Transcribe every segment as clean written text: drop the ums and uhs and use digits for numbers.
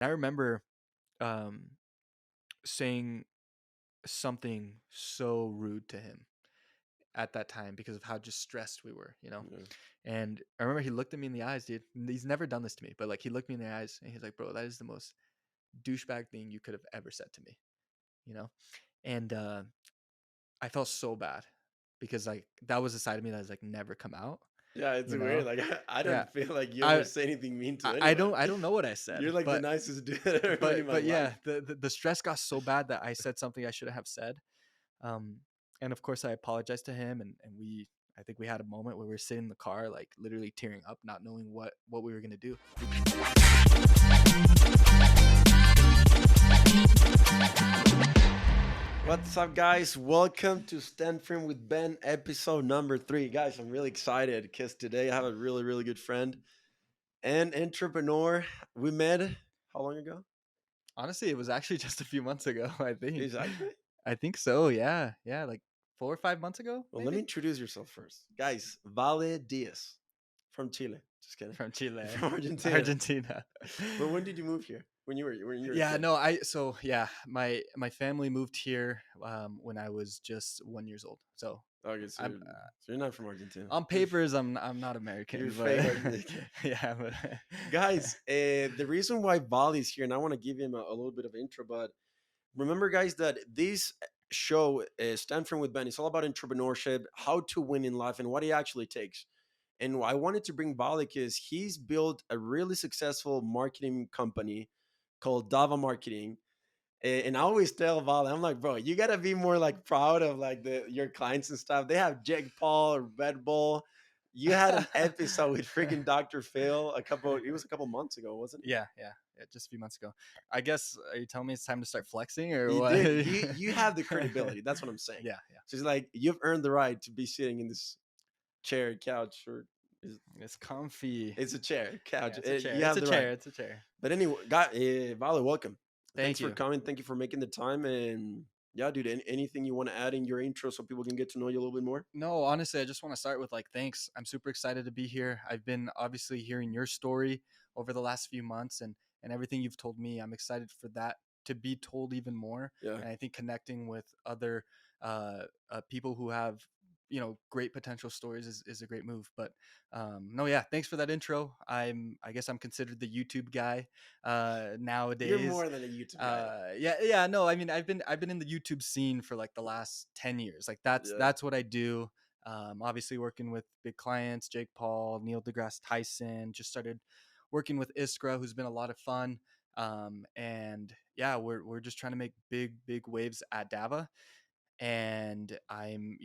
I remember um, saying something so rude to him at that time because of how just stressed we were, you know? Yeah. And I remember he looked at me in the eyes, dude. He's never done this to me, but like he looked me in the eyes and he's like, bro, that is the most douchebag thing you could have ever said to me, you know? And I felt so bad because like that was a side of me that has like never come out, Yeah, it's you weird. know? Like I Yeah. don't feel like you ever I say anything mean to I anyone. don't know what I said, You're like the nicest dude I've ever met in my but yeah, life. the stress got so bad that I said something I shouldn't have said. Um, and of course I apologized to him and I think we had a moment where we were sitting in the car, like literally tearing up, not knowing what we were gonna do. What's up, guys? Welcome to Stand Firm with Ben, episode number 3. Guys, I'm really excited because today I have a really, really good friend and entrepreneur. We met how long ago? Honestly, it was actually just a few months ago, I think. Is actually? I think so, yeah. Yeah, like 4 or 5 months ago, Well, let me maybe? introduce yourself first. Guys, Vale Diaz from Chile. Just kidding. From Chile, From Argentina. Argentina. But when did you move here? When you were a Yeah, kid? no, my family moved here when I was just 1 years old. So Okay, so I'm you're not from Argentina. on papers I'm not You're American, but fake Argentina. yeah, but Guys, the reason why Bali is here, and I want to give him a little bit of intro, but remember, guys, that this show, Stanford with Ben, is all about entrepreneurship, how to win in life, and what it actually takes. And I wanted to bring Bali because he's built a really successful marketing company called Dava Marketing. And I always tell Vale, I'm like, bro, you gotta be more like proud of like your clients and stuff. They have Jake Paul, Red Bull. You had an episode with freaking Dr. Phil it was a couple months ago, wasn't it? yeah, just a few months ago. I guess are you telling me it's time to start flexing or You what? did. You have the credibility. That's what I'm saying. Yeah, So it's like you've earned the right to be sitting in this chair, couch, or it's comfy. it's a chair, Yeah, couch. it's a chair. You It's have a the right. chair. It's a chair. But anyway, Vale, welcome. Thanks Thank for you. coming. Thank you for making the time. And yeah, dude, anything you want to add in your intro so people can get to know you a little bit more? No, honestly, I just want to start with like thanks. I'm super excited to be here. I've been obviously hearing your story over the last few months and everything you've told me. I'm excited for that to be told even more. Yeah, And I think connecting with other people who have great potential stories is a great move. But no, yeah, thanks for that intro. I guess I'm considered the YouTube guy you're nowadays. more than a YouTube guy. Yeah, no, I mean I've been in the YouTube scene for like the last 10 years. Like that's Yeah, that's what I do. Obviously working with big clients, Jake Paul, Neil deGrasse Tyson. Just started working with Iskra, who's been a lot of fun. And yeah, we're just trying to make big waves at Dava. And I'm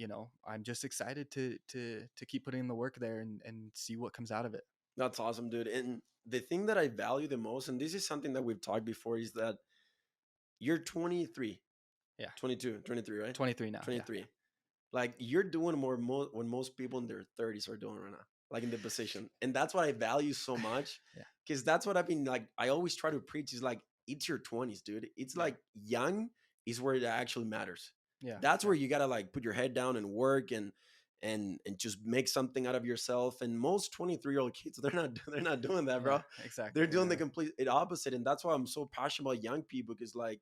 just excited to keep putting in the work there and see what comes out of it. that's awesome, dude. And the thing that I value the most, and this is something that we've talked before, is that you're 23, Yeah, 22, 23, right? 23 now. Yeah, 23. Like you're doing more when most people in their 30s are doing right now, like in the position. And that's what I value so much yeah, because that's what I've been like. I always try to preach is like, it's your 20s, dude. It's yeah, like young is where it actually matters. yeah, That's yeah, where you got to like put your head down and work and just make something out of yourself. And most 23-year-old kids, they're not doing that, yeah. bro. They're Exactly. doing the Yeah, complete opposite. And that's why I'm so passionate about young people because like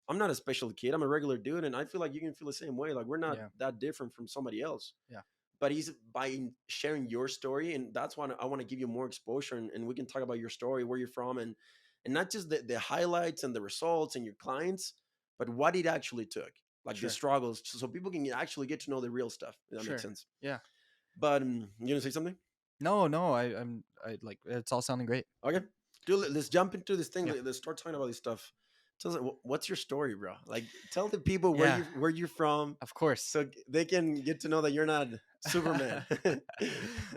I'm not a special kid. I'm a regular dude, and I feel like you can feel the same way. Like we're not yeah, that different from somebody else. yeah. But he's by sharing your story, and that's why I want to give you more exposure, and we can talk about your story, where you're from, and not just the highlights and the results and your clients, but what it actually took, like the Sure, struggles, so people can actually get to know the real stuff. If that makes sure. sense. Yeah. But you gonna say something? No. I like it's all sounding great. Okay, dude, let's jump into this thing. Yeah, Let's start talking about this stuff. Tell us, what's your story, bro? Like, tell the people yeah. where you're from, Of course. so they can get to know that you're not Superman. I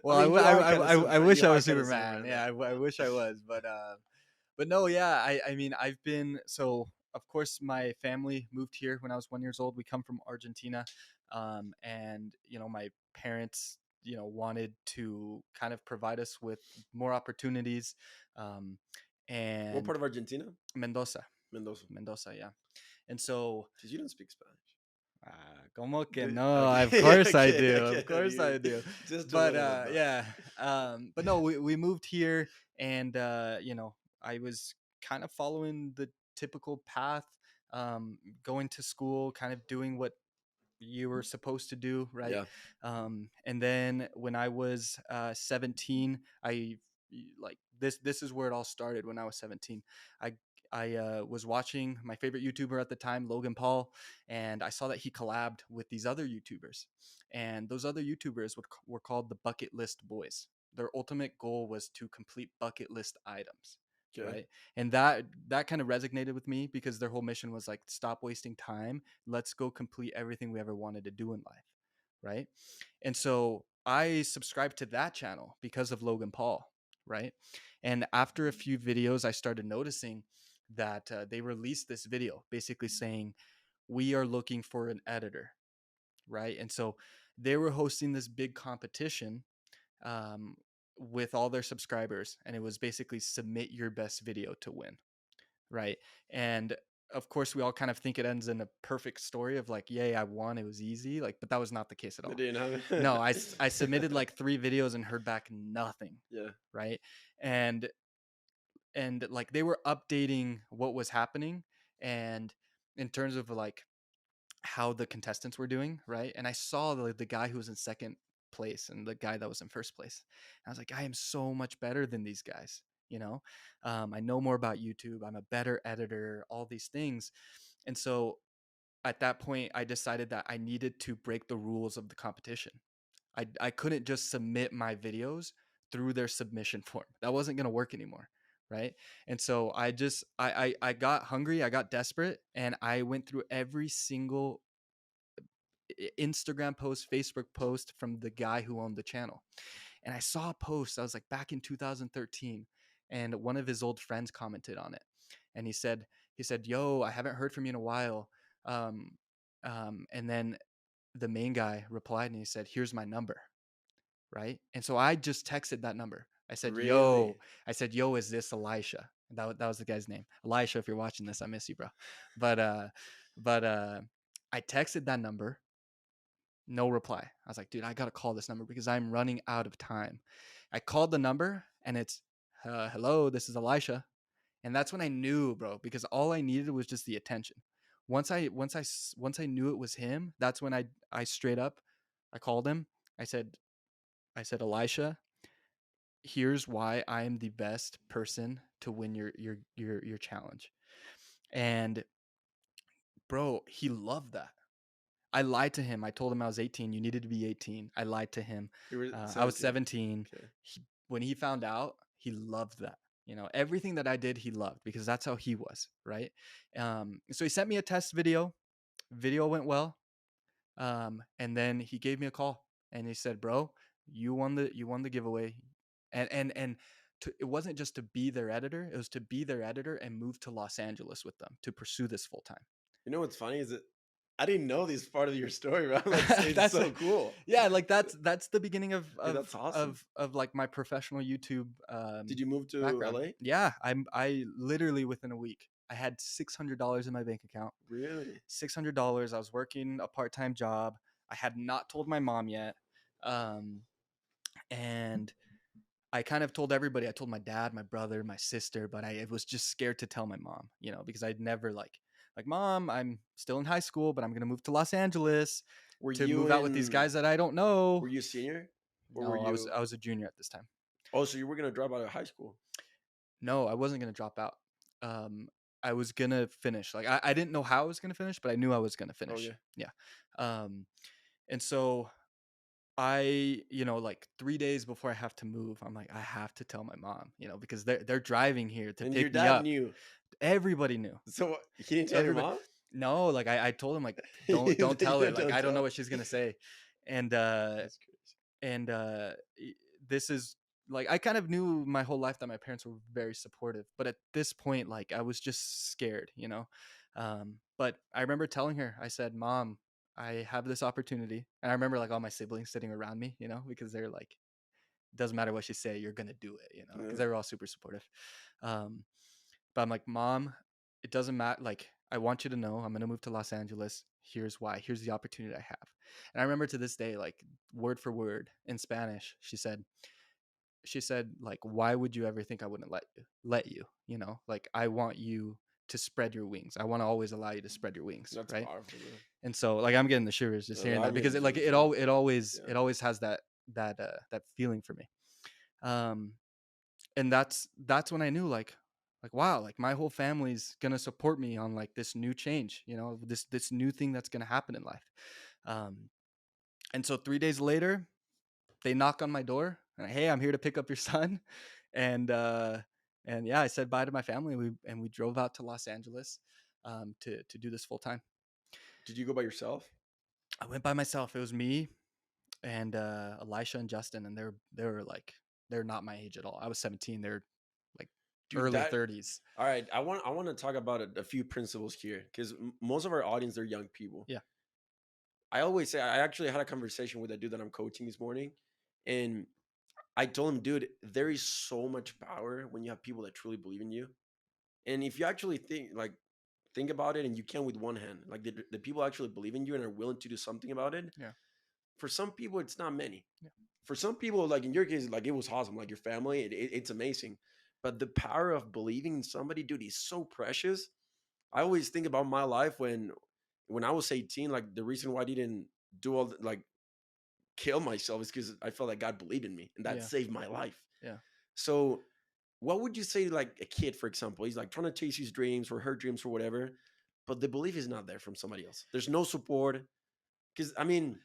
Well, mean, you are kind of I Superman. wish You I are was kind of Superman. Superman, Yeah, though. I wish I was, but no, yeah. I mean, I've been so. Of course, my family moved here when I was 1 years old. We come from Argentina, and my parents, wanted to kind of provide us with more opportunities, um, What and part of Argentina? Mendoza, Mendoza. Mendoza, yeah. And so Because you don't speak Spanish. como que no? Of Okay, course I okay, do. Of okay. course I do. Just a But little bit, bro. yeah. But no, we moved here and I was kind of following the typical path, going to school, kind of doing what you were supposed to do, right? Yeah. And then when I was 17, I like this is where it all started. When I was 17, I I was watching my favorite YouTuber at the time, Logan Paul, and I saw that he collabed with these other YouTubers, and those other YouTubers were called the Bucket List Boys. Their ultimate goal was to complete bucket list items, Okay. right? And that kind of resonated with me because their whole mission was like, stop wasting time, let's go complete everything we ever wanted to do in life, right? And so I subscribed to that channel because of Logan Paul, right? And after a few videos, I started noticing that they released this video basically saying, we are looking for an editor, right? And so they were hosting this big competition, um, with all their subscribers, and it was basically submit your best video to win, right? And of course, we all kind of think it ends in a perfect story of like, yay, I won, it was easy, like, but that was not the case at They all. didn't No, have I submitted like 3 videos and heard back nothing, Yeah. right? And like they were updating what was happening, and in terms of like how the contestants were doing, right? And I saw the guy who was in second place and the guy that was in first place. And I was like, I am so much better than these guys, you know? I know more about YouTube. I'm a better editor, all these things. And so at that point, I decided that I needed to break the rules of the competition. I couldn't just submit my videos through their submission form. That wasn't going to work anymore, right? And so I got hungry, I got desperate, and I went through every single Instagram post, Facebook post from the guy who owned the channel. And I saw a post, I was like back in 2013, and one of his old friends commented on it. And he said, "Yo, I haven't heard from you in a while." Um, and then the main guy replied and he said, "Here's my number." Right. And so I just texted that number. I said, Really? "Yo," I said, "Yo, is this Elisha?" That was the guy's name. Elisha, if you're watching this, I miss you, bro. But I texted that number, no reply. I was like, dude, I gotta call this number because I'm running out of time. I called the number and it's, hello, this is Elisha. And that's when I knew, bro, because all I needed was just the attention. Once I knew it was him, that's when I straight up, I called him. I said, Elisha, here's why I am the best person to win your challenge. And bro, he loved that. I lied to him. I told him I was 18. You needed to be 18. I lied to him. You were I was 17. 17. Okay. When he found out, he loved that. You know, everything that I did, he loved because that's how he was, right? So he sent me a test video. Video went well. And then he gave me a call and he said, "Bro, you won the giveaway." And it wasn't just to be their editor; it was to be their editor and move to Los Angeles with them to pursue this full time. You know what's funny is that I didn't know this part of your story, bro. Like, it's That's so cool. yeah, like that's the beginning of Dude, that's awesome. like my professional YouTube Did you move to background. LA? Yeah, I literally within a week I had $600 in my bank account. Really? $600. I was working a part-time job. I had not told my mom yet. Um, and I kind of told everybody. I told my dad, my brother, my sister, but I was just scared to tell my mom, because I'd never like, "Mom, I'm still in high school, but I'm gonna move to Los Angeles Were to you move out with these in? guys that I don't know." Were you a senior, or were No, I was you? I was a junior at this time. Oh, so you were gonna drop out of high school? No, I wasn't gonna drop out. Um, I was gonna finish. Like I didn't know how I was gonna finish, but I knew I was gonna Oh finish. yeah. Yeah. Um, and so like 3 days before I have to move, I'm like, I have to tell my mom, because they're driving here to And your pick me dad up. knew. Everybody knew. So he didn't tell your Everybody. mom? No, like I told him like, You don't tell her. Like don't I don't know tell. what she's gonna say. And That's crazy. and this is like I kind of knew my whole life that my parents were very supportive, but at this point, like I was just scared. But I remember telling her, I said, "Mom, I have this opportunity," and I remember like all my siblings sitting around me, because they're like, doesn't matter what you say, you're gonna do it, Yeah. because they were all super supportive. Um, but I'm like, "Mom, it doesn't matter. Like, I want you to know I'm gonna move to Los Angeles. Here's why. Here's the opportunity I have." And I remember to this day, like word for word in Spanish, she said, she said, like, why would you ever think I wouldn't let you, like, I want you to spread your wings. I want to always allow you to spread your wings, That's right? powerful, bro. And so, like, I'm getting the shivers just hearing I'm that, getting because the it, like, shivers too. it Yeah. always has that feeling for me. um and that's when I knew, like, wow, like, my whole family's gonna support me on, like, this new change, this new thing that's gonna happen in life. um and so 3 days later, they knock on my door and, hey, I'm here to pick up your son. and yeah, I said bye to my family, and we drove out to Los Angeles, to do this full time. Did you go by yourself? I went by myself. It was me and Elisha and Justin, and they were like, they're not my age at all. I was 17. They're like Dude, early that 30s. all right. I want to talk about a few principles here because most of our audience they're young people. Yeah, I always say I actually had a conversation with a dude that I'm coaching this morning, and I told him, dude, there is so much power when you have people that truly believe in you. And if you actually think about it, and you can with one hand, like the people actually believe in you and are willing to do something about it. yeah, For some people, it's not many. yeah, For some people, like in your case, like it was awesome. Like your family, it's amazing. But the power of believing in somebody, dude, is so precious. I always think about my life when I was 18. Like the reason why I didn't do all like kill myself is because I felt like God believed in me, and that yeah, saved my life. yeah, So, what would you say to like a kid, for example? He's like trying to chase his dreams or her dreams or whatever, but the belief is not there from somebody else. There's no support. Because I mean,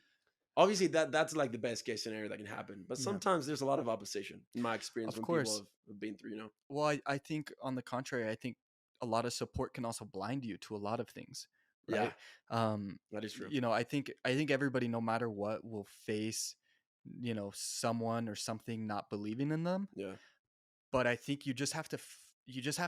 obviously that's like the best case scenario that can happen. But yeah. sometimes there's a lot of opposition in my experience Of when people course. have been through. Well, I think, on the contrary, I think a lot of support can also blind you to a lot of things, Yeah, right? um that is true. I think everybody, no matter what, will face, someone or something not believing in them. Yeah, But I think you just have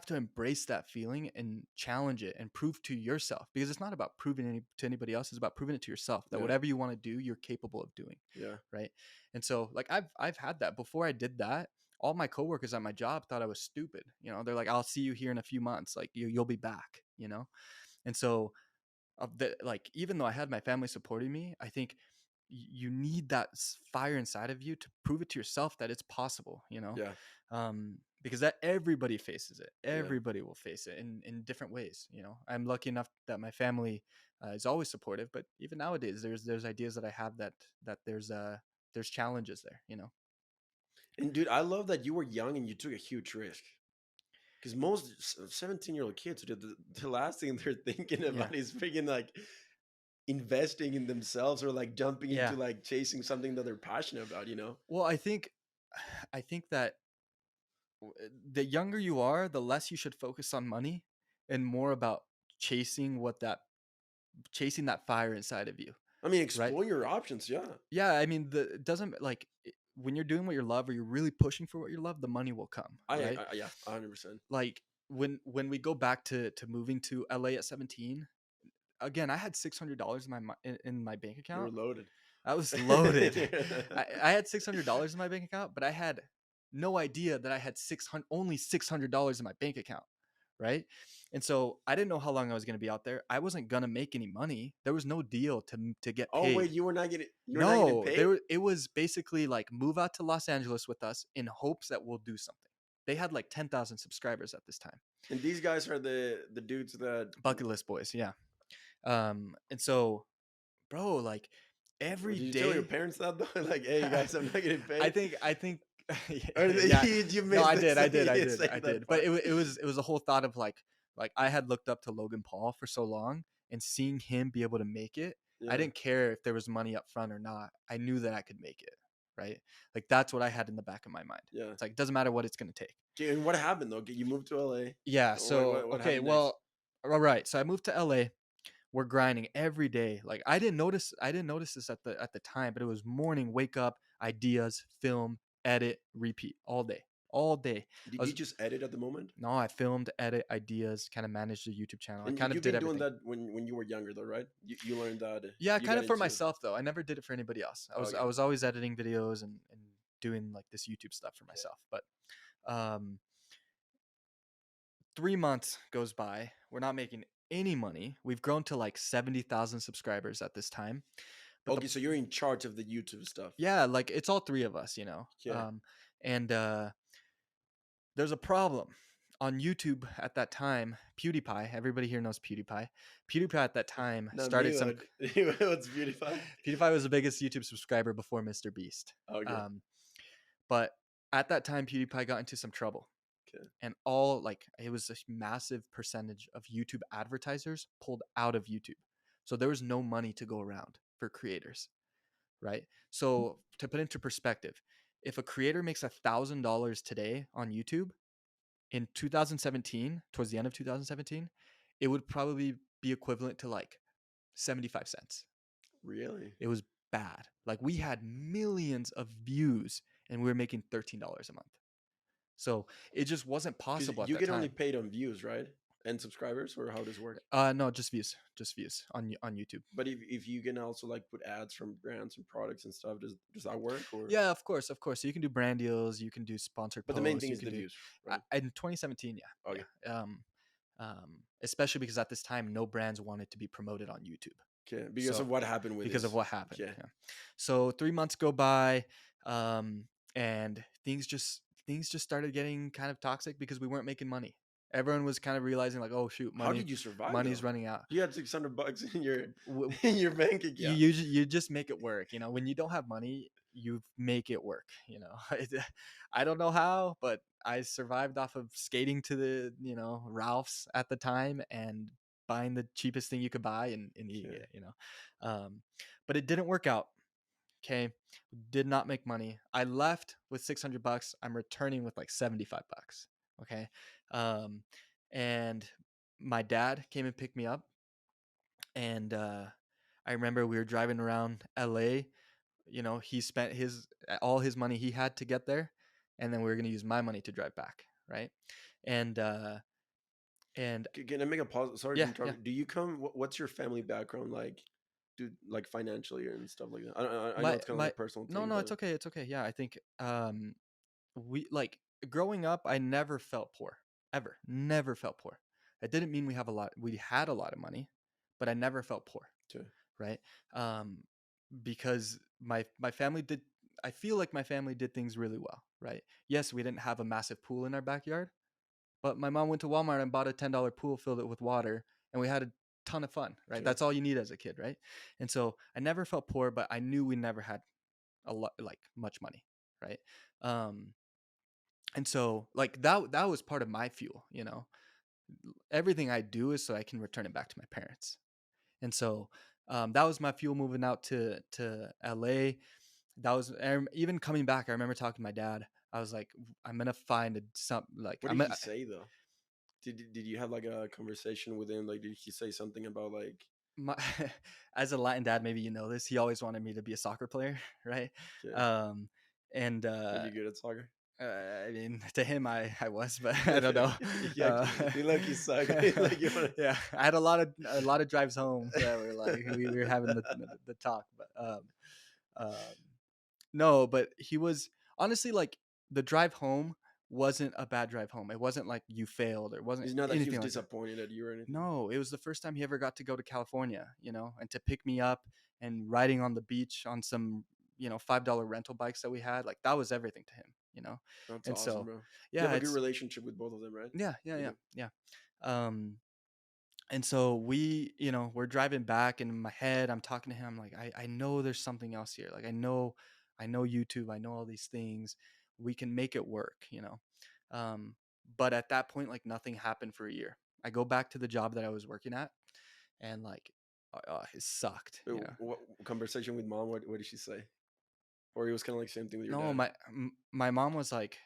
to embrace that feeling and challenge it and prove to yourself, because it's not about proving to anybody else. It's about proving it to yourself that yeah, whatever you want to do, you're capable of doing, yeah. right? And so, like, I've had that. Before I did that, all my coworkers at my job thought I was stupid. They're like, I'll see you here in a few months, like, you'll be back. And so, like, even though I had my family supporting me, I think you need that fire inside of you to prove it to yourself that it's possible. Yeah, Because that everybody faces it. yeah. Everybody will face it in different ways. I'm lucky enough that my family is always supportive, but even nowadays, there's ideas that I have that there's challenges there. And dude, I love that you were young and you took a huge risk. Because most 17-year-old kids, dude, the last thing they're thinking Yeah, about is freaking like investing in themselves or like jumping into yeah. like chasing something that they're passionate about. Well, I think that the younger you are, the less you should focus on money and more about chasing chasing that fire inside of you, I mean, right? explore your options. Yeah. Yeah, I mean, the it doesn't like when you're doing what you love, or you're really pushing for what you love, the money will come, right? Yeah, 100%. Like, when we go back to moving to LA at 17, again, I had $600 in my bank You were account. loaded. I was loaded. I had $600 in my bank account, but I had no idea that I had only $600 in my bank account, right? And so I didn't know how long I was going to be out there. I wasn't going to make any money. There was no deal to get Oh wait, paid. you were not getting No, paid? it was basically like, move out to Los Angeles with us in hopes that we'll do something. They had like 10,000 subscribers at this time. And these guys are the dudes that Bucket list boys, yeah. And so, bro, like, Well, every did you tell your day, parents that though? Like, hey guys, I'm not getting I paid. think I think Or yeah. you No, missed I this. did. I did. I You did. say I that did. But part. it was a whole thought of, like, I had looked up to Logan Paul for so long, and seeing him be able to make it, I Yeah. didn't care if there was money up front or not. I knew that I could make it, right? Like, that's what I had in the back of my mind. Yeah. It's like, it doesn't matter what it's going to take. Okay, and what happened though? You moved to LA. Yeah, What so what, what okay, happened next? well, all right. So I moved to LA. We're grinding every day. Like, I didn't notice this at the time, but it was morning, wake up, ideas, film, edit, repeat all day. All day. I Did you was just edit at the moment? No, I filmed, edit, ideas, kind of managed the YouTube channel. I And kind of you've did been doing everything. that when you were younger though, right? You learned that Yeah, you kind got of for into. myself though. I never did it for anybody else. I was I Okay. was always editing videos and doing like this YouTube stuff for Yeah. myself. But um 3 months goes by. We're not making any money. We've grown to like 70,000 subscribers at this time. But the Okay, so you're in charge of the YouTube stuff. Yeah, like, it's all three of us. Yeah. And there's a problem on YouTube at that time. PewDiePie, everybody here knows PewDiePie. PewDiePie at that time Not me, started some. but what's beautiful. PewDiePie was the biggest YouTube subscriber before Mr. Beast. Okay. But at that time, PewDiePie got into some trouble, Okay. and all like it was a massive percentage of YouTube advertisers pulled out of YouTube, so there was no money to go around for creators, right? So to put into perspective, if a creator makes $1,000 today on YouTube in 2017, towards the end of 2017, it would probably be equivalent to like 75 cents. Really? It was bad. Like we had millions of views and we were making $13 a month. So it just wasn't Because possible at you that get only time. paid on views, right? And subscribers, or how does it work? No, just views on YouTube. But if you can also like put ads from brands and products and stuff, does that work? Or Yeah, of course, of course. So you can do brand deals, you can do sponsored but the main thing posts, you is can the do. views, right? In 2017, yeah, Okay. yeah. Especially because at this time, no brands wanted to be promoted on YouTube. Okay. Because So of what happened with because of this. what happened. Okay. Yeah. So 3 months go by, and things just started getting kind of toxic because we weren't making money. Everyone was kind of realizing like, oh shoot, How did you survive money's though? running out. You had $600 in your W- in your bank You account. you just make it work. When you don't have money, you make it work. I don't know how, but I survived off of skating to the Ralph's at the time and buying the cheapest thing you could buy and eating Okay. it. But it didn't work out. Okay, did not make money. I left with $600. I'm returning with like $75. Okay, um, and my dad came and picked me up, and I remember we were driving around LA. He spent his all his money he had to get there, and then we were gonna use my money to drive back, right? And and Can I make a pause? Sorry to yeah, yeah. interrupt. Do you come? What's your family background like? Do like financially and stuff like that? I know My it's kind of like my a personal No, thing, no, but it's okay, it's okay. Yeah, I think we like growing up. I never felt poor, ever. Never felt poor. It didn't mean we had a lot of money, but I never felt poor, okay. right? Um, because my family did. I feel like my family did things really well, right? Yes, we didn't have a massive pool in our backyard, but my mom went to Walmart and bought a $10 pool, filled it with water, and we had a ton of fun, right? Okay. That's all you need as a kid, right? And so I never felt poor, but I knew we never had a lot, like much money, right? Um, and so like that was part of my fuel. Everything I do is so I can return it back to my parents. And so that was my fuel moving out to LA. That was even coming back. I remember talking to my dad. I was like, I'm gonna find some like What I'm did gonna, he say though? Did you have like a conversation with him? Like, did he say something about like? my as a Latin dad, maybe you know this. He always wanted me to be a soccer player, right? Yeah. Um, and Are you good at soccer? I mean, to him, I was, but I don't Okay. know. Yeah. Uh, You like you suck. Like you wanna. yeah, I had a lot of drives home that were like we were having the talk, but um, no, but he was honestly like the drive home wasn't a bad drive home. It wasn't like you failed. It wasn't It's not that he was anything like that. disappointed at you or anything. No, it was the first time he ever got to go to California, and to pick me up and riding on the beach on some, $5 rental bikes that we had. Like that was everything to him. That's And awesome, so, bro. You yeah, have a good it's relationship with both of them, right? yeah, yeah, yeah, Okay. yeah. Um, and so we're driving back, and in my head, I'm talking to him. I'm like, I know there's something else here. Like I know YouTube. I know all these things. We can make it work. Um, but at that point, like nothing happened for a year. I go back to the job that I was working at, and like, it sucked. What conversation with mom? What did she say? Or it was kind of like same thing with your No, dad. my mom was like,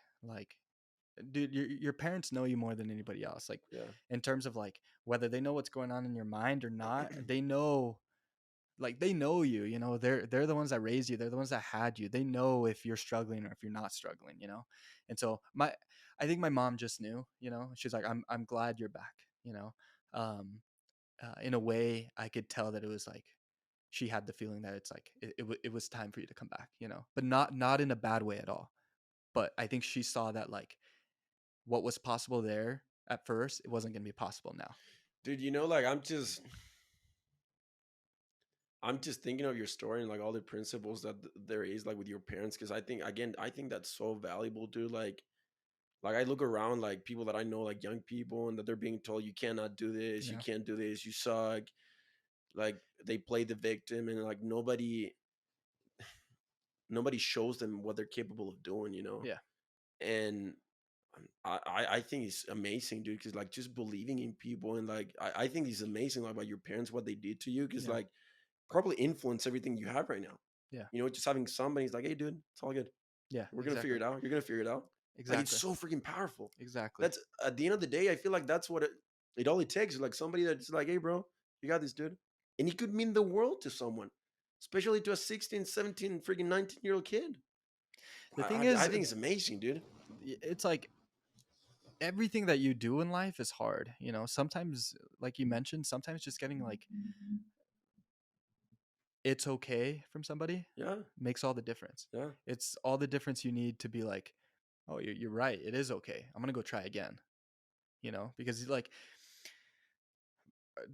dude, your parents know you more than anybody else. Like, Yeah. in terms of like whether they know what's going on in your mind or not, they know. Like they know you. They're the ones that raised you. They're the ones that had you. They know if you're struggling or if you're not struggling. And so I think my mom just knew. She's like, I'm glad you're back. you know um in a way, I could tell that it was like she had the feeling that it's like it was time for you to come back. But not in a bad way at all. But I think she saw that like what was possible there at first, it wasn't going to be possible now. Dude, like I'm just thinking of your story and like all the principles that there is like with your parents, because I think again, I think that's so valuable, dude. Like I look around like people that I know, like young people, and that they're being told you cannot do this, you Yeah. can't do this, you suck. Like they play the victim, and like nobody shows them what they're capable of doing, you know. Yeah. And I think it's amazing, dude, because like just believing in people, and like I think it's amazing like about your parents, what they did to you, because Yeah. like probably influence everything you have right now. Yeah. You know, just having somebody's like, hey, dude, it's all good. Yeah. We're gonna figure Exactly. it out. You're gonna figure it out. Like it's Exactly. so freaking powerful. Exactly. That's at the end of the day, I feel like that's what it all it takes is like somebody that's like, hey, bro, you got this, dude. And he could mean the world to someone, especially to a 16, 17, freaking 19-year-old kid. The I, thing I, I is, think it's amazing, dude. it's like everything that you do in life is hard. You know, sometimes, like you mentioned, sometimes just getting like it's okay from somebody Yeah, makes all the difference. yeah. It's all the difference you need to be like, oh, you're right. It is okay. I'm gonna go try again. You know, because like,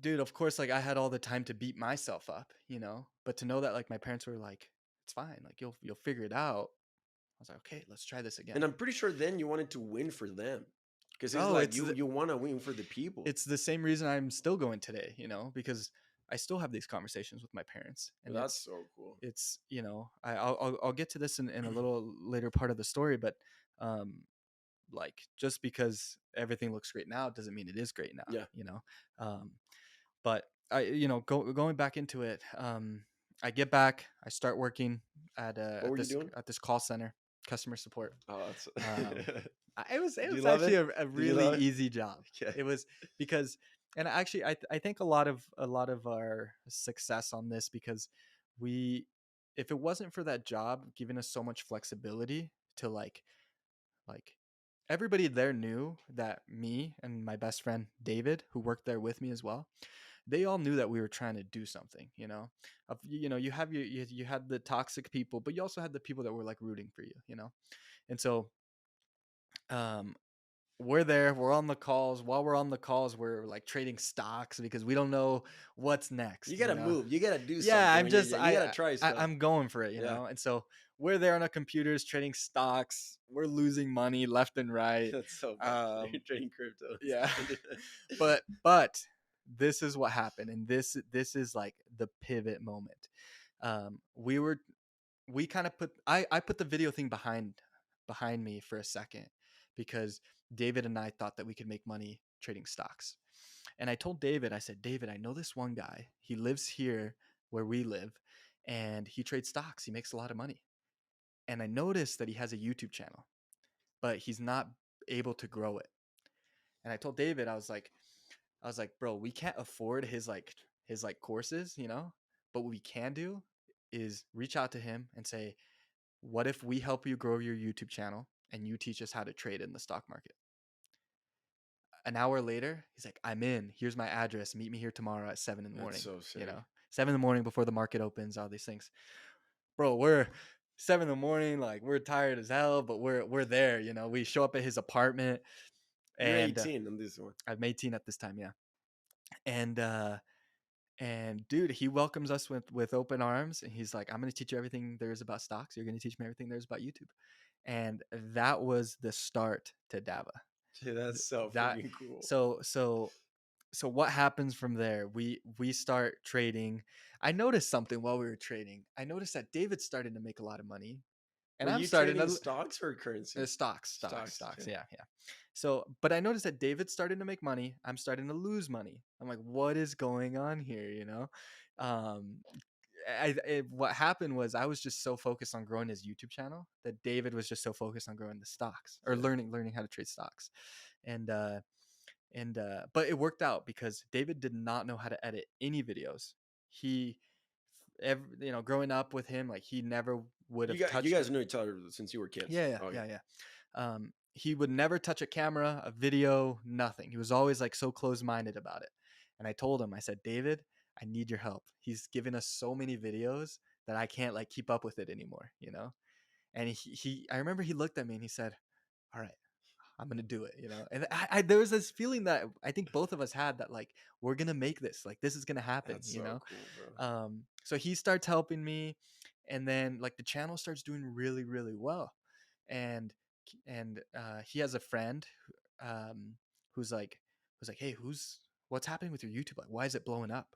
dude, of course, like I had all the time to beat myself up. You know, but to know that like my parents were like, it's fine. Like you'll figure it out. I was like, okay, let's try this And again. I'm pretty sure then you wanted to win for them, because it's Oh, like you want to win for the people. it's the same reason I'm still going today. You know, because I still have these conversations with my parents, and That's so cool. it's you know I'll get to this in a little later part of the story, but um like just because everything looks great now doesn't mean it is great now, Yeah. you know. um but I going back into it, I get back, I start working What were you doing? at this call center, customer support. Oh, that's. um it Do you was love actually it? a Do you really love it? easy job. Okay. It was because, and actually I think a lot of our success on this, because we, if it wasn't for that job giving us so much flexibility to like everybody there knew that me and my best friend David, who worked there with me as well, they all knew that we were trying to do something, you know. You know, you have you had the toxic people, but you also had the people that were like rooting for you, you know. And so um we're there, we're on the calls. While we're on the calls, we're like trading stocks because we don't know what's You next, you gotta know. move. You gotta do Yeah, something I'm when you're just young. You gotta try stuff. I'm going for it, you Yeah. know. And so we're there on our computers trading stocks, we're losing money left and right. That's so bad. You're um trading crypto. yeah. But this is what happened, and this is like the pivot moment. We were, we kind of put, I put the video thing behind me for a second, because David and I thought that we could make money trading stocks. And I told David, I said, David, I know this one guy. He lives here where we live, and he trades stocks. He makes a lot of money. And I noticed that he has a YouTube channel, but he's not able to grow it. And I told David, I was like, bro, we can't afford his like courses, you know? But what we can do is reach out to him and say, what if we help you grow your YouTube channel and you teach us how to trade in the stock market? An hour later, he's like, I'm in. Here's my address. Meet me here tomorrow at 7 in the morning. That's so You sick. know, 7 in the morning before the market opens, all these things. Bro, we're 7 in the morning, like we're tired as hell, but we're there, you know. We show up at his apartment, You're and 18 on this one. I'm 18 at this time, yeah. And dude, he welcomes us with open arms, and he's like, I'm going to teach you everything there is about stocks. You're going to teach me everything there is about YouTube. And that was the start to Dava. Dude, that's so That freaking cool. so what happens from there? We start trading. I noticed something while we were trading. I noticed that David's starting to make a lot of money, and Were I'm you starting trading to stocks or currency? stocks. Okay. Yeah, yeah. So, but I noticed that David's starting to make money. I'm starting to lose money. I'm like, what is going on here? You know, um, what happened was I was just so focused on growing his YouTube channel that David was just so focused on growing the stocks, or Yeah. learning how to trade stocks. And but it worked out because David did not know how to edit any videos. He you know, growing up with him, like he never would have You touched guys knew each other since you were kids. yeah, yeah, Okay. yeah, yeah. He would never touch a camera, a video, nothing. He was always like so close-minded about it. And I told him, I said, David, I need your help. He's given us so many videos that I can't like keep up with it anymore, you know? And I remember he looked at me and he said, all right, I'm gonna do it, you know. And there was this feeling that I think both of us had, that like we're gonna make this, like this is gonna happen, That's you so know. cool, bro. So he starts helping me, and then like the channel starts doing really really well, and he has a friend who's like hey, what's happening with your YouTube, like why is it blowing up?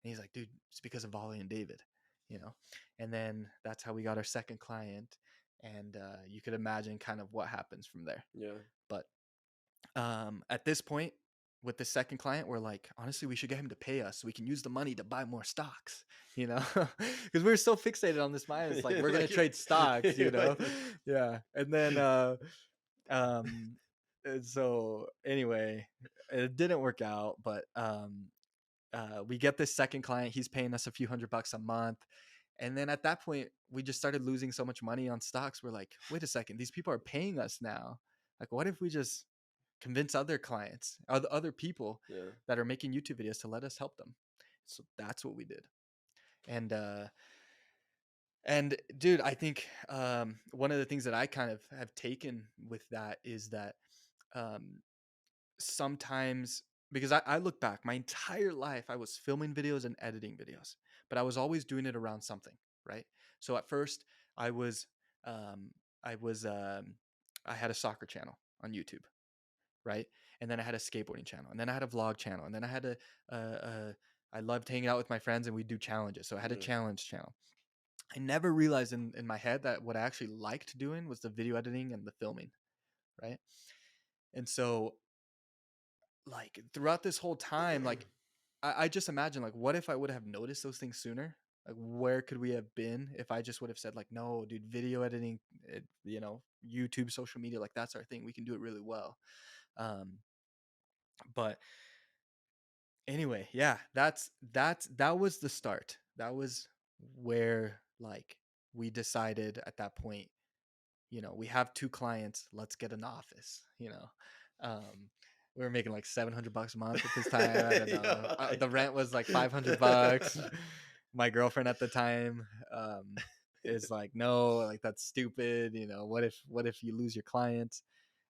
And he's like, dude, it's because of Volley and David, you know. And then that's how we got our second client, and you could imagine kind of what happens from there. Yeah. But at this point, with the second client, we're like, honestly, we should get him to pay us so we can use the money to buy more stocks, you know, because we were so fixated on this mine. It's like, we're going to Like, trade stocks, you know? like the- Yeah. And then, um, and so anyway, it didn't work out, but we get this second client. He's paying us a few $100 a month. And then at that point, we just started losing so much money on stocks. We're like, wait a second, these people are paying us now. Like, what if we just convince other clients, other people yeah. that are making YouTube videos to let us help them? So that's what we did. And dude, I think one of the things that I kind of have taken with that is that um, sometimes, because I look back, my entire life I was filming videos and editing videos, but I was always doing it around something, right? So at first I was um, I was I had a soccer channel on YouTube, right? And then I had a skateboarding channel, and then I had a vlog channel, and then I had I loved hanging out with my friends and we'd do challenges. So I had a Yeah. challenge channel. I never realized in my head that what I actually liked doing was the video editing and the filming, right? And so like throughout this whole time, like I just imagine, like, what if I would have noticed those things sooner? Like, where could we have been if I just would have said, like, no, dude, video editing, you know, YouTube, social media, like, that's our thing. We can do it really well. Um, but anyway, yeah, that was the start. That was where, like, we decided at that point, you know, we have two clients, let's get an office, you know. um we were making like $700 a month at this time. I don't know, Yeah, the like, rent was like $500. My girlfriend at the time is like, no, like that's stupid, you know, what if you lose your clients?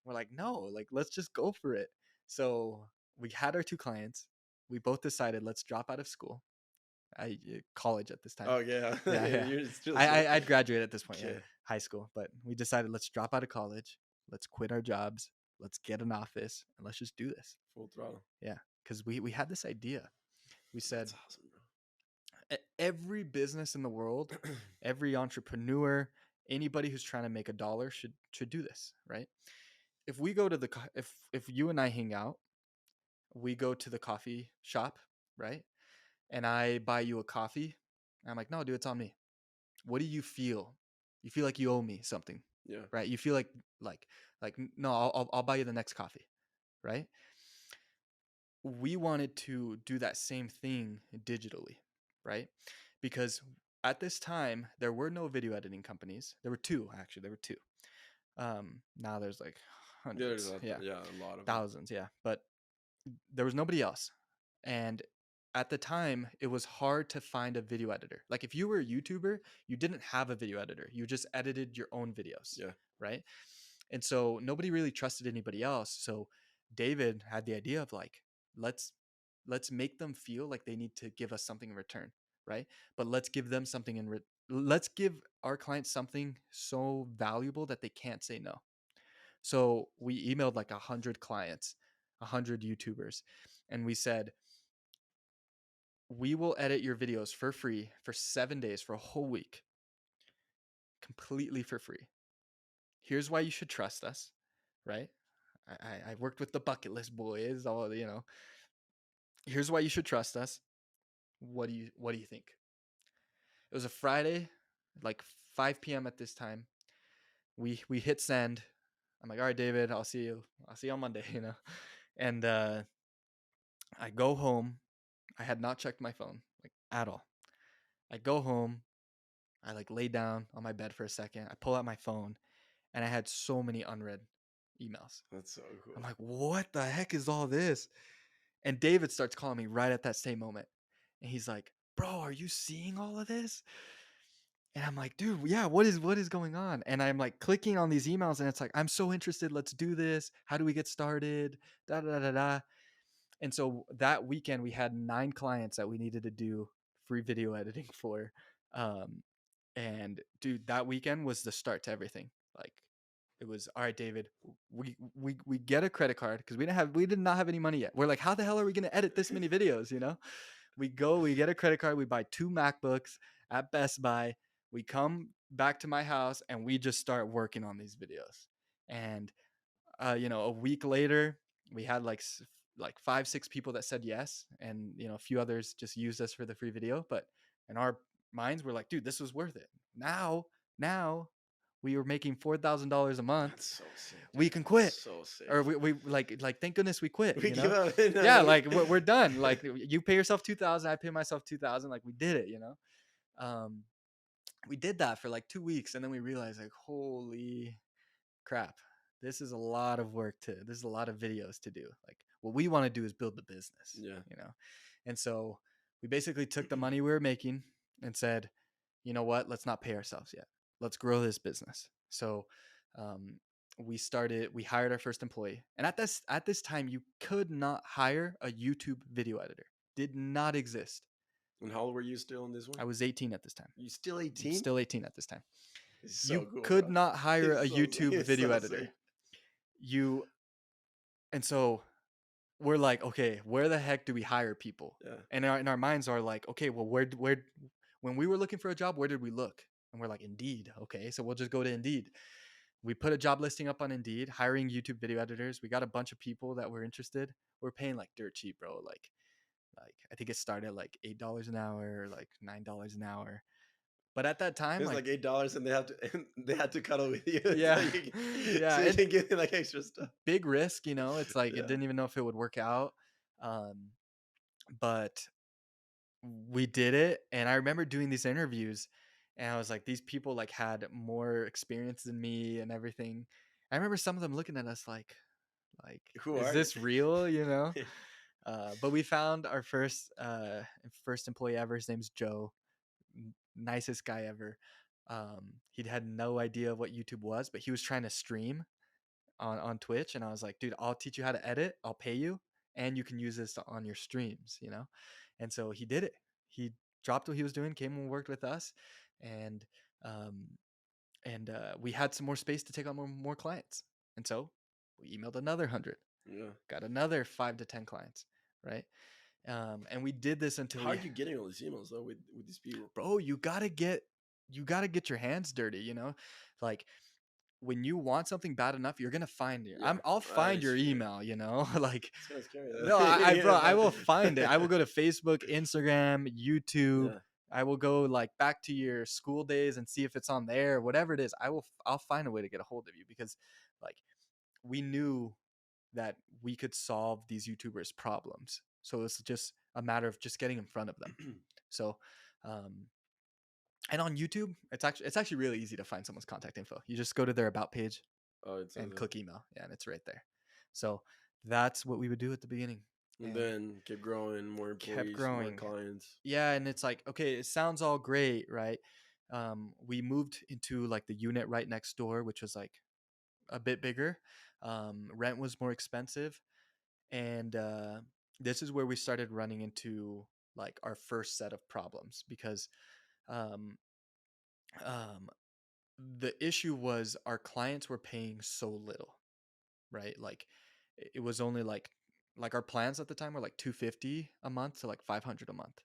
We're like, no, like let's just go for it. So we had our two clients. We both decided, let's drop out of school. College at this time. oh yeah, Yeah, yeah. you're still so I'd graduate at this point, yeah, kid. high school. But we decided, let's drop out of college, let's quit our jobs, let's get an office, and let's just do this. Full throttle. Yeah, because we had this idea. We said, That's awesome, Every business in the world, bro. every entrepreneur, anybody who's trying to make a dollar should do this, right? If we go to if you and I hang out, we go to the coffee shop, right? And I buy you a coffee. I'm like, no, dude, it's on me. What do you feel? You feel like you owe me something, Yeah, right? You feel like no, I'll buy you the next coffee, right? We wanted to do that same thing digitally, right? Because at this time there were no video editing companies. There were two, actually. There were two. Now there's like yeah, there's hundreds, yeah, yeah, a lot of them. thousands, yeah. But there was nobody else. And at the time, it was hard to find a video editor. Like if you were a YouTuber, you didn't have a video editor. You just edited your own videos, Yeah, right? And so nobody really trusted anybody else. So David had the idea of like, let's let's make them feel like they need to give us something in return, right? But let's give them something let's give our clients something so valuable that they can't say no. So we emailed like 100 clients, 100 YouTubers, and we said, we will edit your videos for free for 7 days, for a whole week, completely for free. Here's why you should trust us, right? I worked with the bucket list boys, all, you know. Here's why you should trust us. What do you think? It was a Friday, like 5 p.m. at this time. We hit send. I'm like, all right, David, I'll see you. I'll see you on Monday, you know. And I go home. I had not checked my phone like at all. I go home. I like lay down on my bed for a second. I pull out my phone, and I had so many unread emails. that's so I'm cool. like, what the heck is all this? And David starts calling me right at that same moment. And he's like, bro, are you seeing all of this? And I'm like, dude, yeah, what is going on? And I'm like clicking on these emails, and it's like, I'm so interested. Let's do this. How do we get started? Da da da da da. And so that weekend, we had 9 clients that we needed to do free video editing for. Um, and dude, that weekend was the start to everything. Like, it was all right, David. We get a credit card because we did not have any money yet. We're like, how the hell are we gonna edit this many videos? We get a credit card. We buy 2 MacBooks at Best Buy. We come back to my house and we just start working on these videos. And a week later, we had like 5, 6 people that said yes, and a few others just used us for the free video. But in our minds, we're like, dude, this was worth it. Now we were making $4,000 a month. That's so sick, We dude. can That's quit, so sick. or we like thank goodness we quit. We give up. No, Yeah, no, like we're done. Like, you pay yourself 2,000, I pay myself 2,000. Like, we did it. Um, we did that for like 2 weeks, and then we realized, like, holy crap, this is a lot of work this is a lot of videos to do. Like, what we want to do is build the business. yeah. And so we basically took the money we were making and said, you know what, let's not pay ourselves yet, let's grow this business. So um, we hired our first employee, and at this time, you could not hire a YouTube video editor. Did not exist. And how old were you still on this one? I was 18 at this time. You still 18? Still 18 at this time. It's You so cool, could bro. not hire a It's so sick. YouTube It's video so editor. sick. You And so we're like, okay, where the heck do we hire people? Yeah. And in our minds are like, okay, well, when we were looking for a job, where did we look? And we're like, Indeed. Okay, so we'll just go to Indeed. We put a job listing up on Indeed, hiring YouTube video editors. We got a bunch of people that were interested. We're paying like dirt cheap, bro. Like I think it started at like $8 an hour, or like $9 an hour. But at that It time, was like, like $8, and they had to cuddle with you, yeah, so yeah, you can get like extra stuff. big risk. It's like, it Yeah. didn't even know if it would work out. Um, but we did it, and I remember doing these interviews, and I was like, these people like had more experience than me and everything. I remember some of them looking at us like, Who is are you? this real? But we found our first employee ever. His name's Joe. Nicest guy ever. He'd had no idea what YouTube was, but he was trying to stream on Twitch, and I was like, dude, I'll teach you how to edit, I'll pay you, and you can use this on your streams. And so he did it. He dropped what he was doing, came and worked with us, and um we had some more space to take on more clients. And so we emailed another 100, Yeah. got another 5 to 10 clients, right? And we did this until How are you getting all these emails though with these people? bro, you gotta get your hands dirty. Like, when you want something bad enough, you're gonna find it. Yeah. I'll find your It's true. email. Like, It's kind of scary though. no, bro, I Yeah. will find it. I will go to Facebook, Instagram, YouTube. Yeah. I will go like back to your school days and see if it's on there, whatever it is. I'll find a way to get a hold of you, because like, we knew that we could solve these YouTubers' problems. So it's just a matter of just getting in front of them. So, um, and on YouTube, it's actually really easy to find someone's contact info. You just go to their about page Oh, it says and that. click email. Yeah, and it's right there. So that's what we would do at the beginning. And And then kept growing, more kept employees, more growing. clients. Yeah, and it's like, okay, it sounds all great, right? We moved into like the unit right next door, which was like a bit bigger. Rent was more expensive, and this is where we started running into like our first set of problems, because um, um, the issue was our clients were paying so little, right? Like, it was only like our plans at the time were like 250 a month to like 500 a month,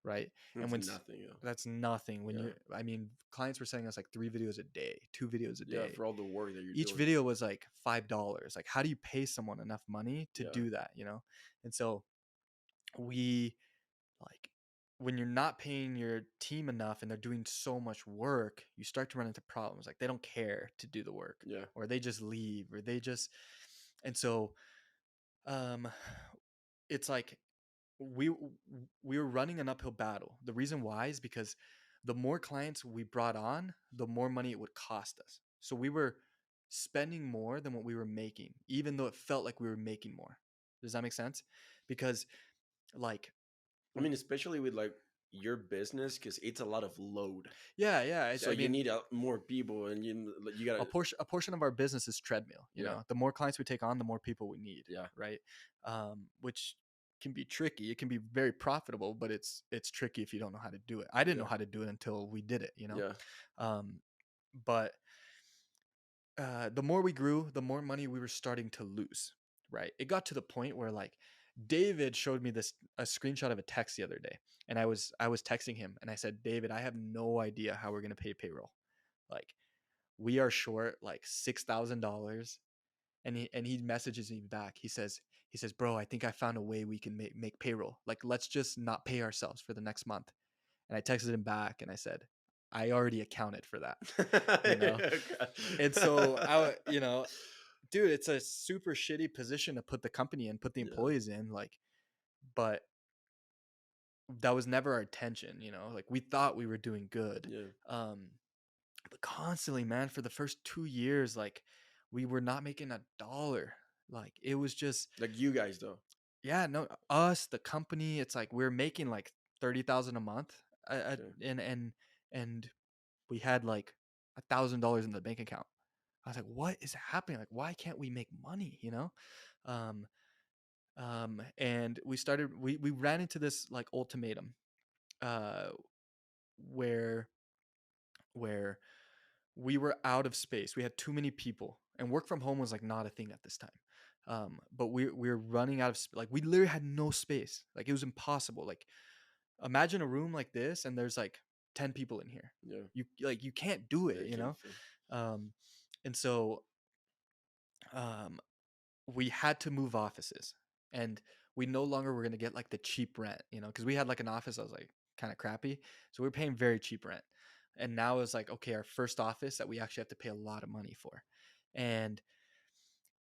right? And That's nothing, yeah. that's nothing when Yeah. I mean, clients were sending us like 3 videos a day, 2 videos a Yeah, day. for all the work that you're Each doing. video was like $5. Like, how do you pay someone enough money to Yeah. do that? And so we like, when you're not paying your team enough and they're doing so much work, you start to run into problems. Like, they don't care to do the work, Yeah. or they just leave, or they just. And so um it's like, we we were running an uphill battle. The reason why is because the more clients we brought on, the more money it would cost us. So we were spending more than what we were making, even though it felt like we were making more. Does that make sense? Because like, I mean, especially with like your business because it's a lot of load. Yeah, yeah. So I you mean, need more people, and you gotta, a portion of our business is treadmill. You yeah, know, the more clients we take on, the more people we need, yeah, right? Which can be tricky. It can be very profitable, but it's tricky if you don't know how to do it. I didn't know yeah, how to do it until we did it. You know, yeah. um, but the more we grew, the more money we were starting to lose. Right? It got to the point where like David showed me this a screenshot of a text the other day, and I was texting him, and I said, David, I have no idea how we're gonna pay payroll. Like we are short like $6,000. And he messages me back. He says, bro, I think I found a way we can make payroll. Like let's just not pay ourselves for the next month. And I texted him back and I said, I already accounted for that, you know. And so dude, it's a super shitty position to put the company in, put the Yeah, employees in, like, but that was never our intention, you know. Like we thought we were doing good. yeah. um but constantly, man, for the first 2 years, like we were not making a dollar. Like it was just, Like you guys though. yeah, no, us, the company, it's like we're making like 30,000 a month. Okay. And we had like $1,000 in the bank account. I was like, what is happening? Like, why can't we make money? You know? Um, and we ran into this like ultimatum, uh, where where we were out of space. We had too many people, and work from home was like not a thing at this time. But we were running out of like we literally had no space. Like it was impossible. Like imagine a room like this, and there's like 10 people in here. Yeah, You can't do yeah. it. You You can't know. fit. Um, and so um, we had to move offices, and we no longer were gonna get like the cheap rent. You know, because we had like an office that was like kind of crappy, so we were paying very cheap rent. And now it's like, okay, our first office that we actually have to pay a lot of money for. and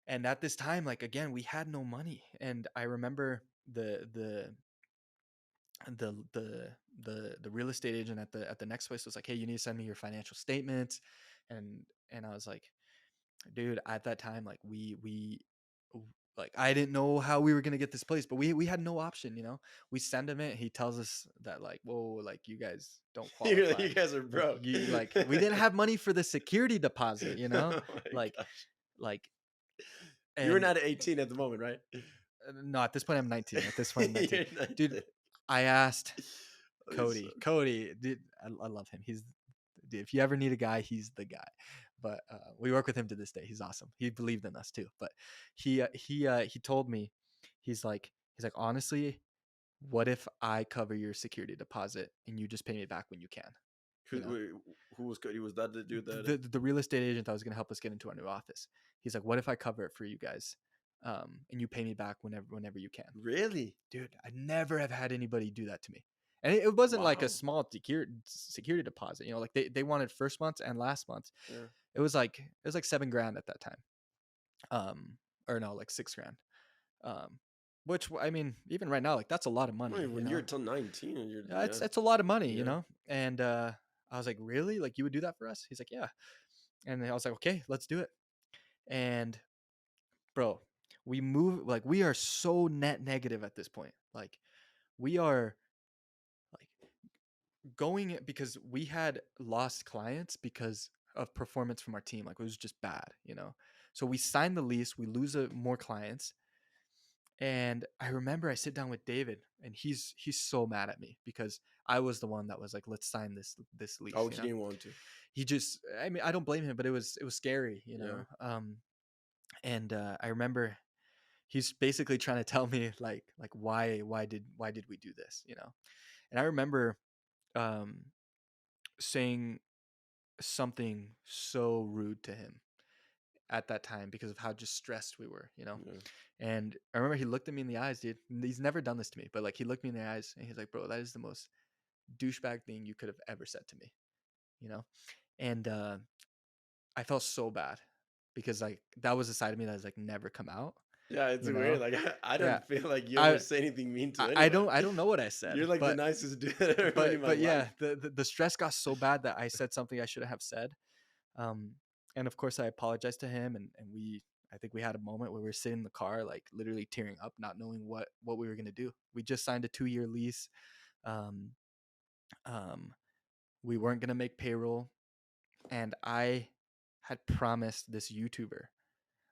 and at this time, like again, we had no money. And I remember the real estate agent at the next place was like, hey, you need to send me your financial statements. And I was like, dude, at that time, like we like I didn't know how we were gonna get this place, but we had no option, you know. We send him it, he tells us that like, whoa, like you guys don't qualify. You guys are Like broke. we didn't have money for the security deposit, you know. Oh my like gosh. like You were and not 18 at the moment, right? No, at this point I'm 19. At this point I'm 19. You're Dude, 19. I asked Oh, he's so- Cody, dude, I love him. Dude, if you ever need a guy, he's the guy. But we work with him to this day. He's awesome. He believed in us too. But he told me, he's like honestly, what if I cover your security deposit and you just pay me back when you can? Who, You know, wait, who was good? Was that the dude that? the real estate agent that was going to help us get into our new office. He's like, what if I cover it for you guys, and you pay me back whenever you can? Really? Dude, I never have had anybody do that to me. And it wasn't like a Wow. small security deposit, you know, like they wanted first month and last month. Yeah. It was like 7 grand at that time. Or no, like 6 grand. Um, which I mean, even right now, like that's a lot of I money, mean, you when you're know. till 19 and you're, Yeah, yeah, it's a lot of money, you yeah. know. And I was like, really? Like you would do that for us? He's like, yeah. And I was like, okay, let's do it. And bro, we are so net negative at this point. Like we are like going because we had lost clients because of performance from our team. Like it was just bad, you know. So we signed the lease, we lose more clients. And I remember I sit down with David, and he's so mad at me because I was the one that was like, let's sign this lease, Oh, you he know. didn't want to. He just, I mean, I don't blame him, but it was scary, you Yeah. know. And I remember he's basically trying to tell me like why did we do this, you know. And I remember um saying something so rude to him at that time because of how just stressed we were, you know. Yeah. And I remember he looked at me in the eyes, dude. He's never done this to me, but like he looked me in the eyes and he's like, bro, that is the most douchebag thing you could have ever said to me, you know. And I felt so bad because like that was a side of me that has like never come out, Yeah, it's you weird. know. Like I Yeah. don't feel like you ever I say anything mean to I anyone. don't know what I You're said, like the but nicest dude I've ever met in but my but life. yeah, the stress got so bad that I said something I shouldn't have said. Um, and of course I apologized to him, and I think we had a moment where we were sitting in the car, like literally tearing up, not knowing what we were gonna do. We just signed a 2-year lease. Um, Um, we weren't gonna make payroll, and I had promised this YouTuber.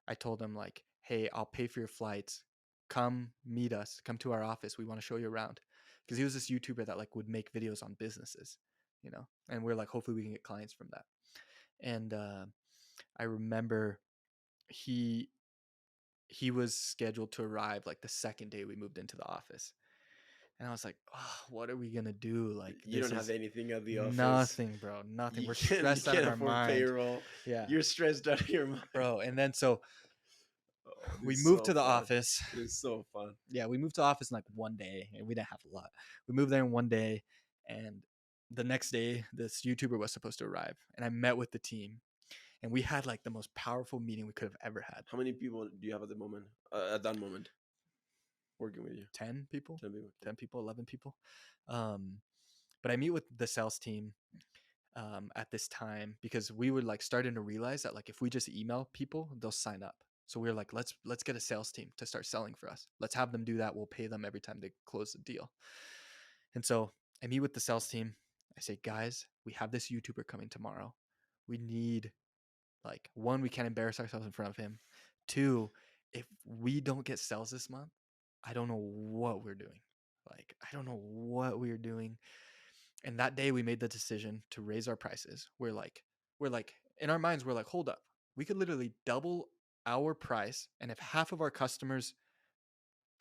I told him like, "Hey, I'll pay for your flights. Come meet us. Come to our office. We want to show you around." Because he was this YouTuber that like would make videos on businesses, you know. And we're like, hopefully we can get clients from that. And I remember he he was scheduled to arrive like the second day we moved into the office. And I was like, oh, what are we gonna do? Like, You this don't have is anything at the office. nothing, bro. Nothing. You We're can't stressed out of our afford mind. payroll. Yeah, You're stressed out of your mind. bro. And then so Oh, this we is moved so to the fun. office. This is so fun. Yeah, we moved to the office in like one day, and we didn't have a lot. We moved there in one day, and the next day, this YouTuber was supposed to arrive, and I met with the team, and we had like the most powerful meeting we could have ever had. How many people do you have at the moment? At that moment, working with you? 10 people, 10 people. 10 people, 11 people. But I meet with the sales team at this time because we were like starting to realize that like if we just email people, they'll sign up. So we were like, let's get a sales team to start selling for us. Let's have them do that. We'll pay them every time they close the deal. And so I meet with the sales team. I say, guys, we have this YouTuber coming tomorrow. We need like one, we can't embarrass ourselves in front of him. Two, if we don't get sales this month, I don't know what we're doing. Like, I don't know what we're doing. And that day we made the decision to raise our prices. We're like in our minds, we're like, hold up. We could literally double our price. And if half of our customers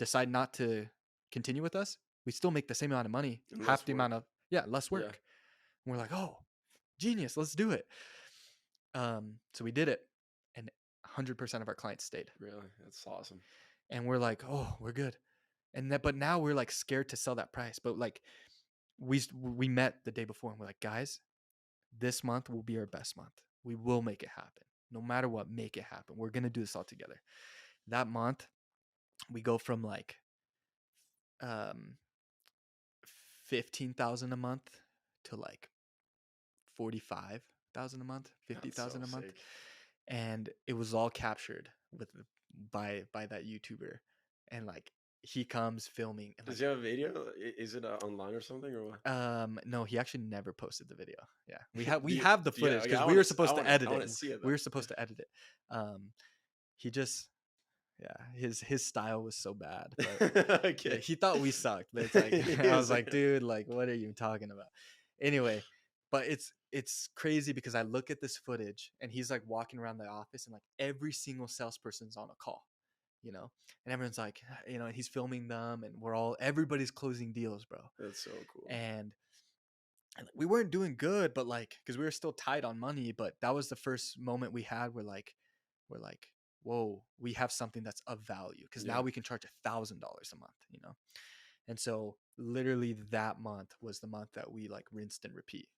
decide not to continue with us, we still make the same amount of money, And half less the work. amount of, less work. Yeah. And we're like, oh, genius, let's do it. So we did it, and 100% of our clients stayed. Really, that's awesome. And we're like, oh, we're good. And that, but now we're like scared to sell that price. But like we met the day before, and we're like, guys, this month will be our best month. We will make it happen. No matter what, make it happen. We're gonna do this all together. That month, we go from like um 15,000 a month to like 45,000 a month, That's so 50,000 a month. sick. And it was all captured with by that YouTuber. And like he comes filming and Does like he have a video? Is it online or something or what? no, he actually never posted the video. Yeah. We Do you, have the do you, footage okay, because I we want were to. I supposed to want to. edit I want it. to see it. We Though. were supposed to edit it. He just his style was so bad. But Okay. he thought we sucked. But it's like I was like, dude, like what are you talking about? Anyway, but it's crazy because I look at this footage and he's like walking around the office and like every single salesperson's on a call, and everyone's like, and he's filming them and everybody's closing deals, bro. That's so cool. And we weren't doing good, but like because we were still tight on money, but that was the first moment we had where like we're like, whoa, we have something that's of value because now we can charge $1,000 a month. And so literally that month was the month that we like rinsed and repeat.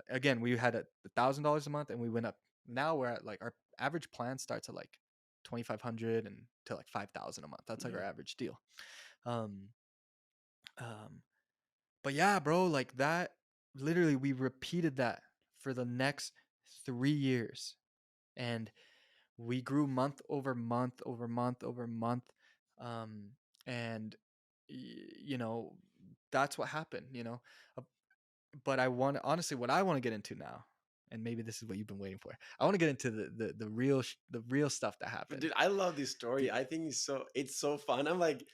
Again, we had $1,000 a month and we went up. Now we're at like our average plan starts at like 2,500 and to like 5,000 a month. That's like our average deal. Um, um, but yeah, bro, like that literally we repeated that for the next 3 years. And we grew month over month over month over month. Um, and you know, that's what happened. Uh, But honestly, what I want to get into now, and maybe this is what you've been waiting for. I want to get into the real stuff that But happened. dude, I love this story. I think it's so fun. I'm like,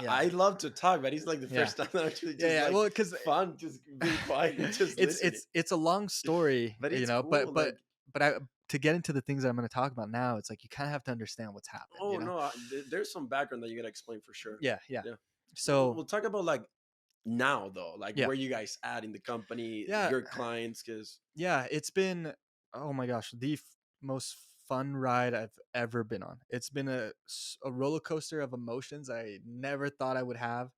Yeah. I love to talk, but it's like the first time I'm actually just like Well, because fun, just being quiet and just listening. it's a long story, But it's but cool. Like, to get into the things that I'm going to talk about now, it's like you kind of have to understand what's happened. oh no, there's some background that you gotta explain for sure. Yeah. Yeah. So We'll talk about like now though, like yeah, where you guys at in the company, yeah, your clients, because yeah. It's been, oh my gosh, the most fun ride I've ever been on. It's been a roller coaster of emotions I never thought I would have.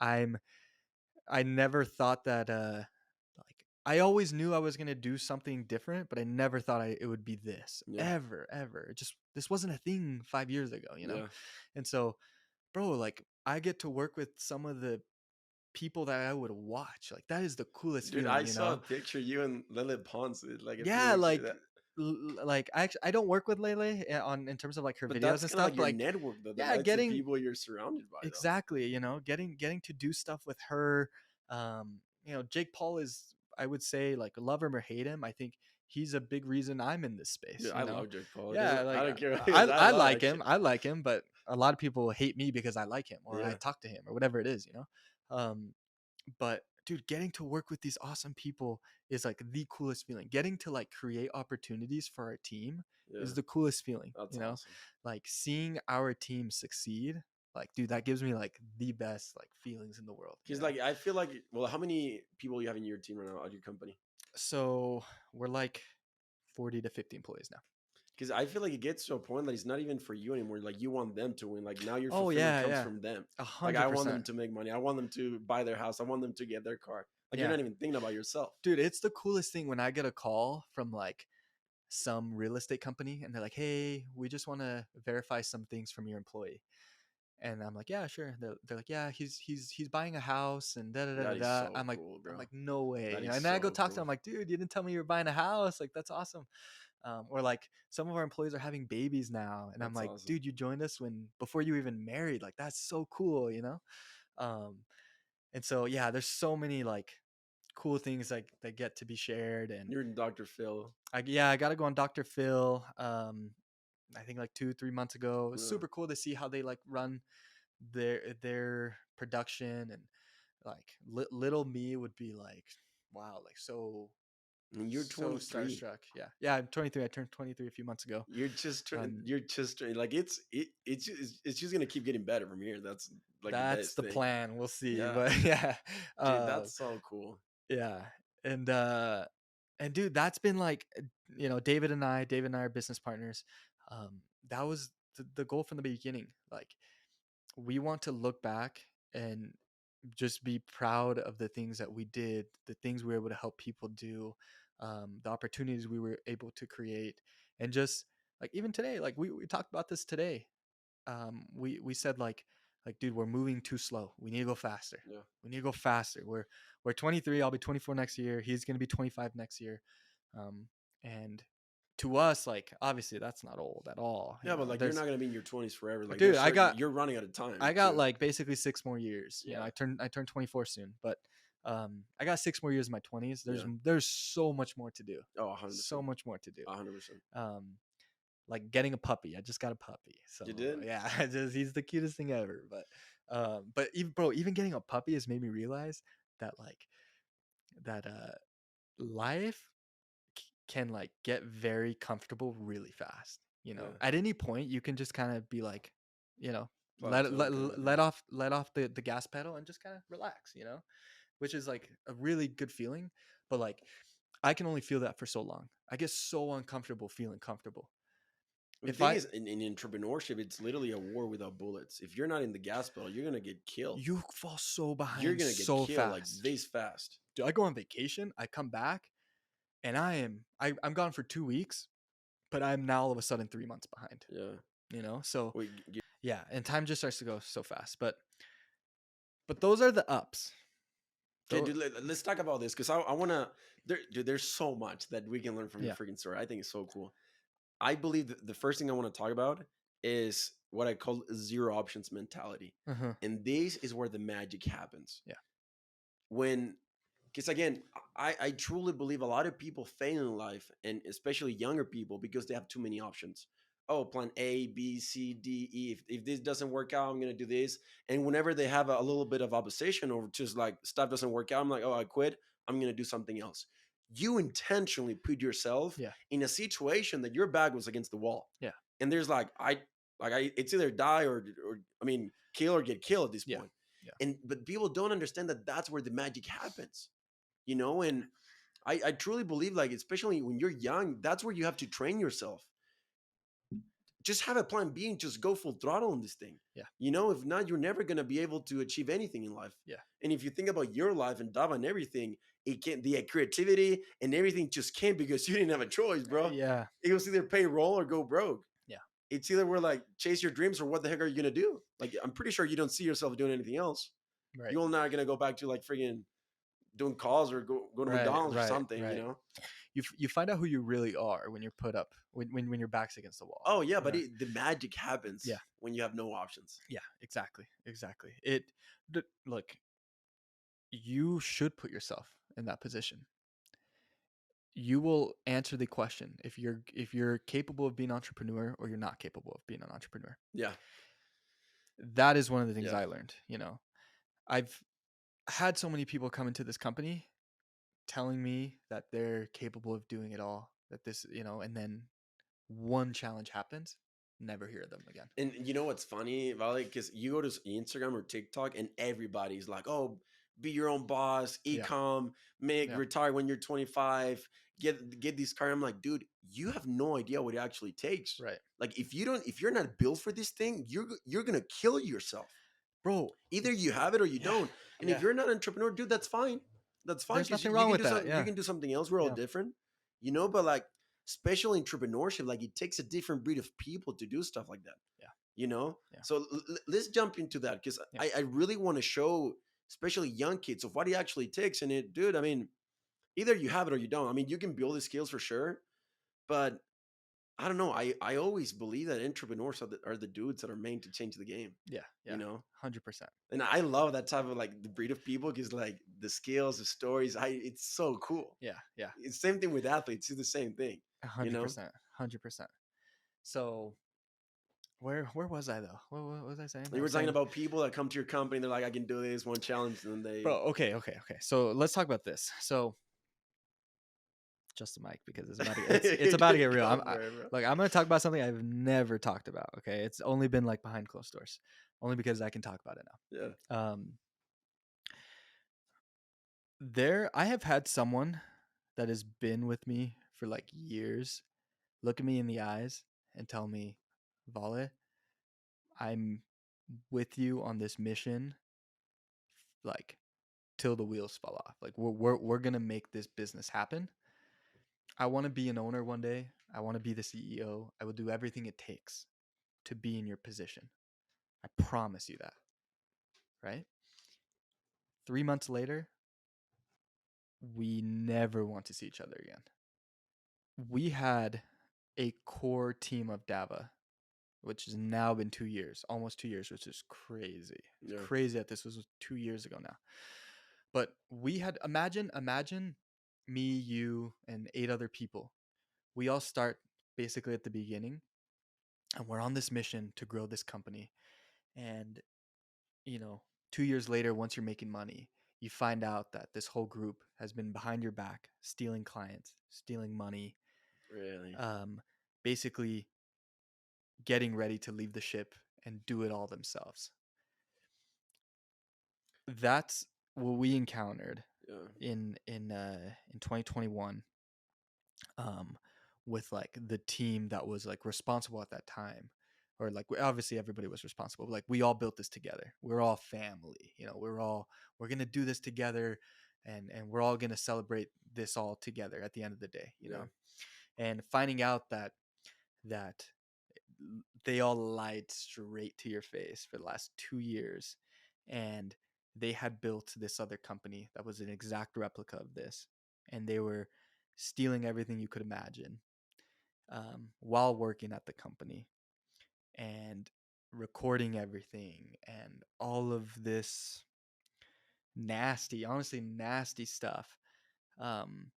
I never thought that like I always knew I was gonna do something different, but I never thought it would be this ever. This wasn't a thing 5 years ago. Yeah. And so, bro, like I get to work with some of the people that I would watch. Like that is the coolest Dude, feeling, I saw a picture you and Lily Pons like a few Yeah, weeks like ago. like I don't work with Lele in terms of like her But videos that's and kind of stuff, like but your like network though. yeah, That's the getting people you're surrounded by though. exactly, getting to do stuff with her. Jake Paul is I would say, like, love him or hate him, I think he's a big reason I'm in this space, Dude, you I know? love Jake Paul. It Yeah, doesn't, I like don't care. I I love like that him. shit. I like him, but a lot of people hate me because I like him or I Yeah. talk to him or whatever it is, you know? Um, but dude, getting to work with these awesome people is like the coolest feeling. Getting to like create opportunities for our team Yeah. is the coolest feeling, That's you know? awesome. Like seeing our team succeed, like dude, that gives me like the best like feelings in the world, you Because know? like I feel like, well, how many people you have in your team right now at your company? So we're like 40 to 50 employees now. Because I feel like it gets to a point that it's not even for you anymore. Like you want them to win. Like now your Oh fulfillment yeah, comes yeah. from them. A Like hundred I want them percent. to make money. I want them to buy their house. I want them to get their car. Like you're Yeah. not even thinking about yourself. Dude, it's the coolest thing when I get a call from like some real estate company and they're like, "Hey, we just want to verify some things from your employee." And I'm like, "Yeah, sure." They're like, "Yeah, he's buying a house and da da da da That is da." so cool, I'm bro. like, "No way." That You know, is and then I go so talk to him, cool. I'm like, "Dude, you didn't tell me you were buying a house. Like that's awesome." Or like some of our employees are having babies now, and I'm That's like, awesome. "Dude, you joined us when before you even married. Like that's so cool, you know?" Um, and so yeah, there's so many like cool things like that get to be shared. And You're in Dr. Phil. I got to go on Dr. Phil. I think like 2 3 months ago. It was Yeah. super cool to see how they like run their production. And like little me would be like, wow, like And you're so 23. starstruck. Yeah, I'm 23. I turned 23 a few months ago. um You're just like it's just gonna keep getting better from here. That's like the that's best the thing. plan, we'll see. Yeah, But yeah. dude, uh that's so cool. yeah. And dude, that's been like, David and I are business partners. That was the goal from the beginning. Like we want to look back and just be proud of the things that we did, the things we were able to help people do, the opportunities we were able to create. And just like even today, like we talked about this today. We said like dude, we're moving too slow. We need to go faster. Yeah. We need to go faster. We're 23. I'll be 24 next year. He's gonna be 25 next year. And to us, like obviously that's not old at all. Yeah, but like you're There's not gonna be in your 20s forever. Like dude, there's certain you're running out of time I got too. like basically 6 more years. Yeah. I turned 24 soon, but I got 6 more years in my 20s. Yeah. There's so much more to do. Oh, So 100%. much more to do. 100%. Um, like getting a puppy. I just got a puppy. So You did? yeah, he's the cutest thing ever. But even bro, even getting a puppy has made me realize that like that life can like get very comfortable really fast. Yeah. At any point you can just kind of be like, you know, Plateau kind of thing. let off the gas pedal and just kind of relax, which is like a really good feeling. But like I can only feel that for so long. I get so uncomfortable feeling comfortable. The If thing I is, in entrepreneurship, it's literally a war without bullets. If you're not in the gas pedal, you're gonna get killed. You fall so You're behind gonna get so killed like fast. this fast. Do I go on vacation? I come back and I'm gone for 2 weeks, but I'm now all of a sudden 3 months behind. Yeah. So Wait, yeah, and time just starts to go so fast. But those are the ups. okay, Though dude, let's talk about this because I want to. Dude, there's so much that we can learn from your yeah. freaking story. I think it's so cool. I believe that the first thing I want to talk about is what I call zero options mentality. Uh-huh. And this is where the magic happens. Yeah. When, because again, I truly believe a lot of people fail in life, and especially younger people, because they have too many options. Oh, plan A, B, C, D, E. If this doesn't work out, I'm going to do this. And whenever they have a little bit of opposition or just like stuff doesn't work out, I'm like, oh, I quit. I'm going to do something else. You intentionally put yourself Yeah. in a situation that your back was against the wall. Yeah. And there's it's either die or I mean, kill or get killed at this Yeah. point. Yeah. But people don't understand that that's where the magic happens, and I truly believe, like, especially when you're young, that's where you have to train yourself. Just have a plan B and just go full throttle on this thing. Yeah. If not, you're never going to be able to achieve anything in life. Yeah. And if you think about your life and Dava and everything, it can't, the creativity and everything just can't, because you didn't have a choice, bro. Yeah. It was either pay roll or go broke. Yeah. It's either we're like chase your dreams, or what the heck are you going to do? Like, I'm pretty sure you don't see yourself doing anything else. Right. You're not going to go back to like friggin' doing calls or go to Right. McDonald's or Right. something, Right. You find out who you really are when you're put up when your back's against the wall. Oh yeah, but the magic happens Yeah. when you have no options. Yeah, exactly. Look, you should put yourself in that position. you will answer the question if you're capable of being an entrepreneur or you're not capable of being an entrepreneur. Yeah. That is one of the things Yeah. I learned. I've had so many people come into this company telling me that they're capable of doing it all, that this, and then one challenge happens, never hear them again. And you know what's funny, Vale? Because you go to Instagram or TikTok, and everybody's like, "Oh, be your own boss, Yeah. ecom, make Yeah. retire when you're 25, get this car." I'm like, dude, you have no idea what it actually takes. Right. Like, if you're not built for this thing, you're gonna kill yourself. Bro. Either you have it or you Yeah. don't. And if Yeah. you're not an entrepreneur, dude, that's fine. That's fine There's because nothing you wrong can with do that. something. You Yeah. can do something else. We're all Yeah. different, you know. But like, special entrepreneurship, like it takes a different breed of people to do stuff like that. Yeah. You know. Yeah. So let's jump into that because Yeah. I really want to show, especially young kids, of what it actually takes. And it, dude, I mean, either you have it or you don't. I mean, you can build the skills for sure, but I don't know. I always believe that entrepreneurs are the dudes that are made to change the game. Yeah. You Yeah. know. 100%. And I love that type of like the breed of people because like the skills, the stories, it's so cool. Yeah. Yeah. It's same thing with athletes. It's the same thing, you know. 100%. 100%. So where was I though? What was I saying? I You were was talking saying, about people that come to your company. They're like, I can do this one challenge, and then they bro. Okay. So let's talk about this. So just the mic because it's about to get real. go for it, bro. Look, I'm gonna talk about something I've never talked about. Okay, it's only been like behind closed doors, only because I can talk about it Yeah, now. I have had someone that has been with me for like years look at me in the eyes and tell me, Vale, I'm with you on this mission, like till the wheels fall off. Like we're gonna make this business happen. I want to be an owner one day. I want to be the CEO. I will do everything it takes to be in your position. I promise you that. Right? 3 months later, we never want to see each other again. We had a core team of Dava, which has now been 2 years, almost 2 years, which is crazy. It's yeah, crazy that this was 2 years ago now. But we had imagine me, you, and 8 other people. We all start basically at the beginning, and we're on this mission to grow this company. And you know, 2 years later, once you're making money, you find out that this whole group has been behind your back, stealing clients, stealing money, really. um, basically getting ready to leave the ship and do it all themselves. That's what we encountered Yeah, in 2021, um, with like the team that was like responsible at that time, or like obviously everybody was responsible, but like we all built this together. We're all family, we're gonna do this together, and we're all gonna celebrate this all together at the end of the day, yeah. and finding out that they all lied straight to your face for the last 2 years, and they had built this other company that was an exact replica of this, and they were stealing everything you could imagine, while working at the company, and recording everything and all of this nasty, honestly nasty stuff, um,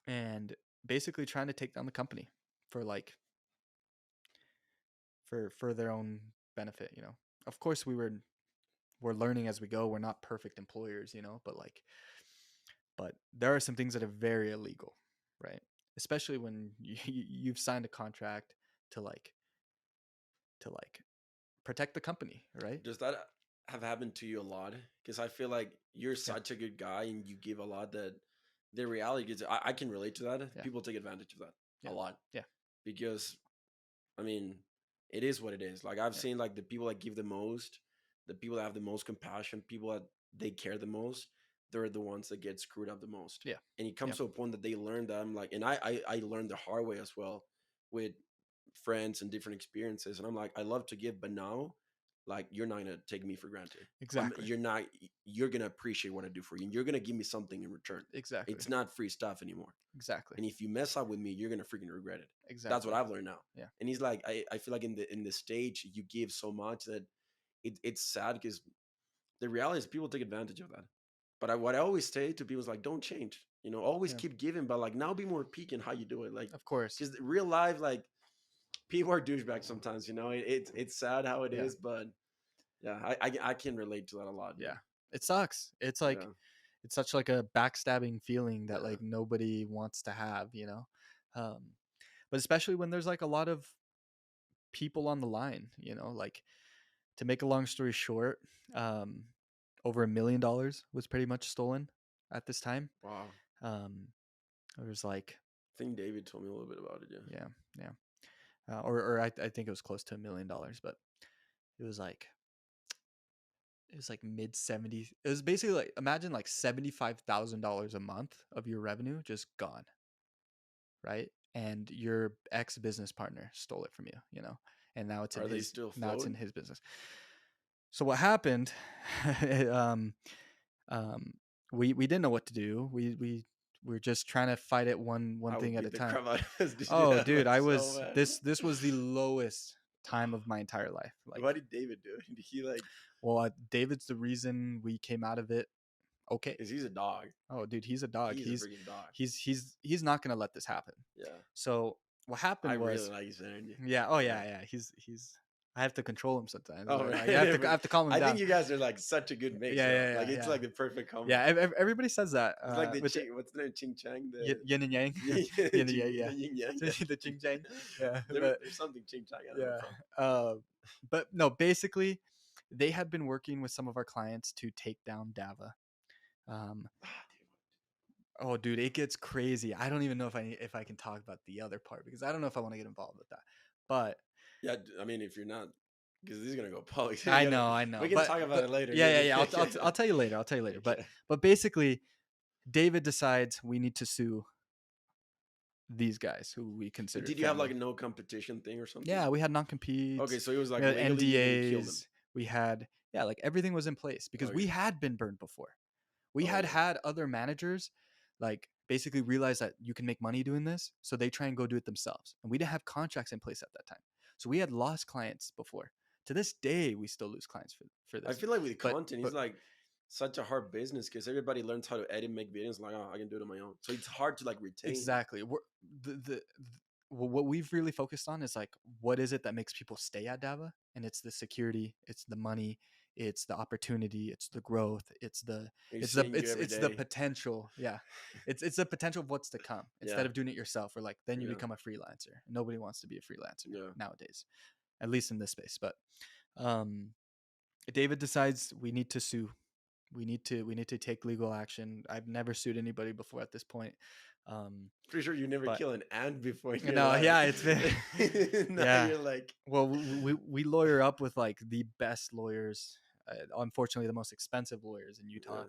and basically trying to take down the company for like for their own benefit. Of course, we're learning as we go. We're not perfect employers, but there are some things that are very illegal, right? Especially when you've signed a contract to like protect the company, right? Does that have happened to you a lot? Because I feel like you're Yeah. such a good guy and you give a lot that the reality is, I can relate to that. Yeah. People take advantage of that Yeah. a lot Yeah. because I mean, it is what it is. Like I've Yeah. seen like the people that give the most, the people that have the most compassion, people that they care the most, they're the ones that get screwed up the most. Yeah. And it Yeah. comes to a point that they learn that I'm like, and I learned the hard way as well with friends and different experiences. And I'm like, I love to give, but now like you're not gonna take me for granted. Exactly. You're gonna appreciate what I do for you and you're gonna give me something in return. Exactly. It's not free stuff anymore. Exactly. And if you mess up with me, you're gonna freaking regret it. That's what Exactly. I've learned now. Yeah. And he's like, I feel like in the stage you give so much that it's sad because the reality is people take advantage of that. But what I always say to people is like, don't change. You know, always Yeah, keep giving, but like now be more peak in how you do it. Like, of course. because real life, like people are douchebags sometimes. You know, it's sad how it Yeah, is, but yeah, I can relate to that a lot. yeah. It sucks. It's like Yeah, it's such like a backstabbing feeling that yeah. like nobody wants to have, you know. Um, but especially when there's like a lot of people on the line, you know, like to make a long story short, um, over $1 million was pretty much stolen at this time. Wow. Um, it was like, I think David told me a little bit about it. Yeah. yeah, yeah, or I think it was close to $1 million, but it was like mid 70s. It was basically like imagine like $75,000 a month of your revenue just gone, right? And your ex business partner stole it from you, you know, and Are they still now it's in afloat? his business. So what happened? um, um, we didn't know what to do. We were just trying to fight it one I would thing at a beat the time. crap out of us to do Oh, that dude, like I so was bad. this was the lowest time of my entire life. What Like, did David do? Did he like? well, David's the reason we came out of it okay. Cause he's a dog. Oh, dude, he's a dog. He's a freaking dog. He's not gonna let this happen. Yeah. So what I happened really was, like his energy. yeah, oh Yeah. yeah, yeah. He's I have to control him sometimes. Oh Like, man, I but have to calm him I think down. you guys are like such a good mix, Yeah, though. yeah, Like yeah, it's yeah. like the perfect combo. Yeah, everybody says that. It's like the Which ching. What's the name? Ching Chang. The yin and yang, yeah, yin and yang, ching, yeah. the yin yang. Yeah. The ching chang, yeah. But There's something Ching Chang. I don't know yeah, from. uh, but no, basically, they had been working with some of our clients to take down Dava. Um, Ah, oh, dude, it gets crazy. I don't even know if I can talk about the other part because I don't know if I want to get involved with that. But yeah, I mean, if you're not, because this is gonna go public. I know, We can talk about but it later. yeah, Yeah, yeah, yeah. yeah. I'll tell you later. I'll tell you later. Okay. But basically, David decides we need to sue these guys who we But considered did you have like family. a no competition thing or something? Yeah, we had Okay, non-competes, so it was we like had legally you can kill them. NDAs, we had, yeah, like everything was in place because we Okay. had been burned before. We Oh had yeah. had other managers like basically realize that you can make money doing this, so they try and go do it themselves. And we didn't have contracts in place at that time. So we had lost clients before. To this day, we still lose clients for I this. feel like with But content, it's but like such a hard business because everybody learns how to edit, make videos. Like, oh, I can do it on my own. So it's hard to like retain. exactly. What we've really focused on is like what is it that makes people stay at Dava, and it's the security, it's the money, it's the opportunity, it's the growth, He's seeing you every it's the day. potential. Yeah, it's the potential of what's to come Yeah, instead of doing it yourself. Or like then you yeah, become a freelancer. Nobody wants to be a freelancer yeah. nowadays, at least in this space. But um, David decides we need to sue. We need to take legal action. I've never sued anybody before at this point. Um, Pretty sure you never but kill an ant before in you your know, life. yeah, it's been Now yeah. you're like, Well, we lawyer up with like the best lawyers, unfortunately the most expensive lawyers in Utah, yeah,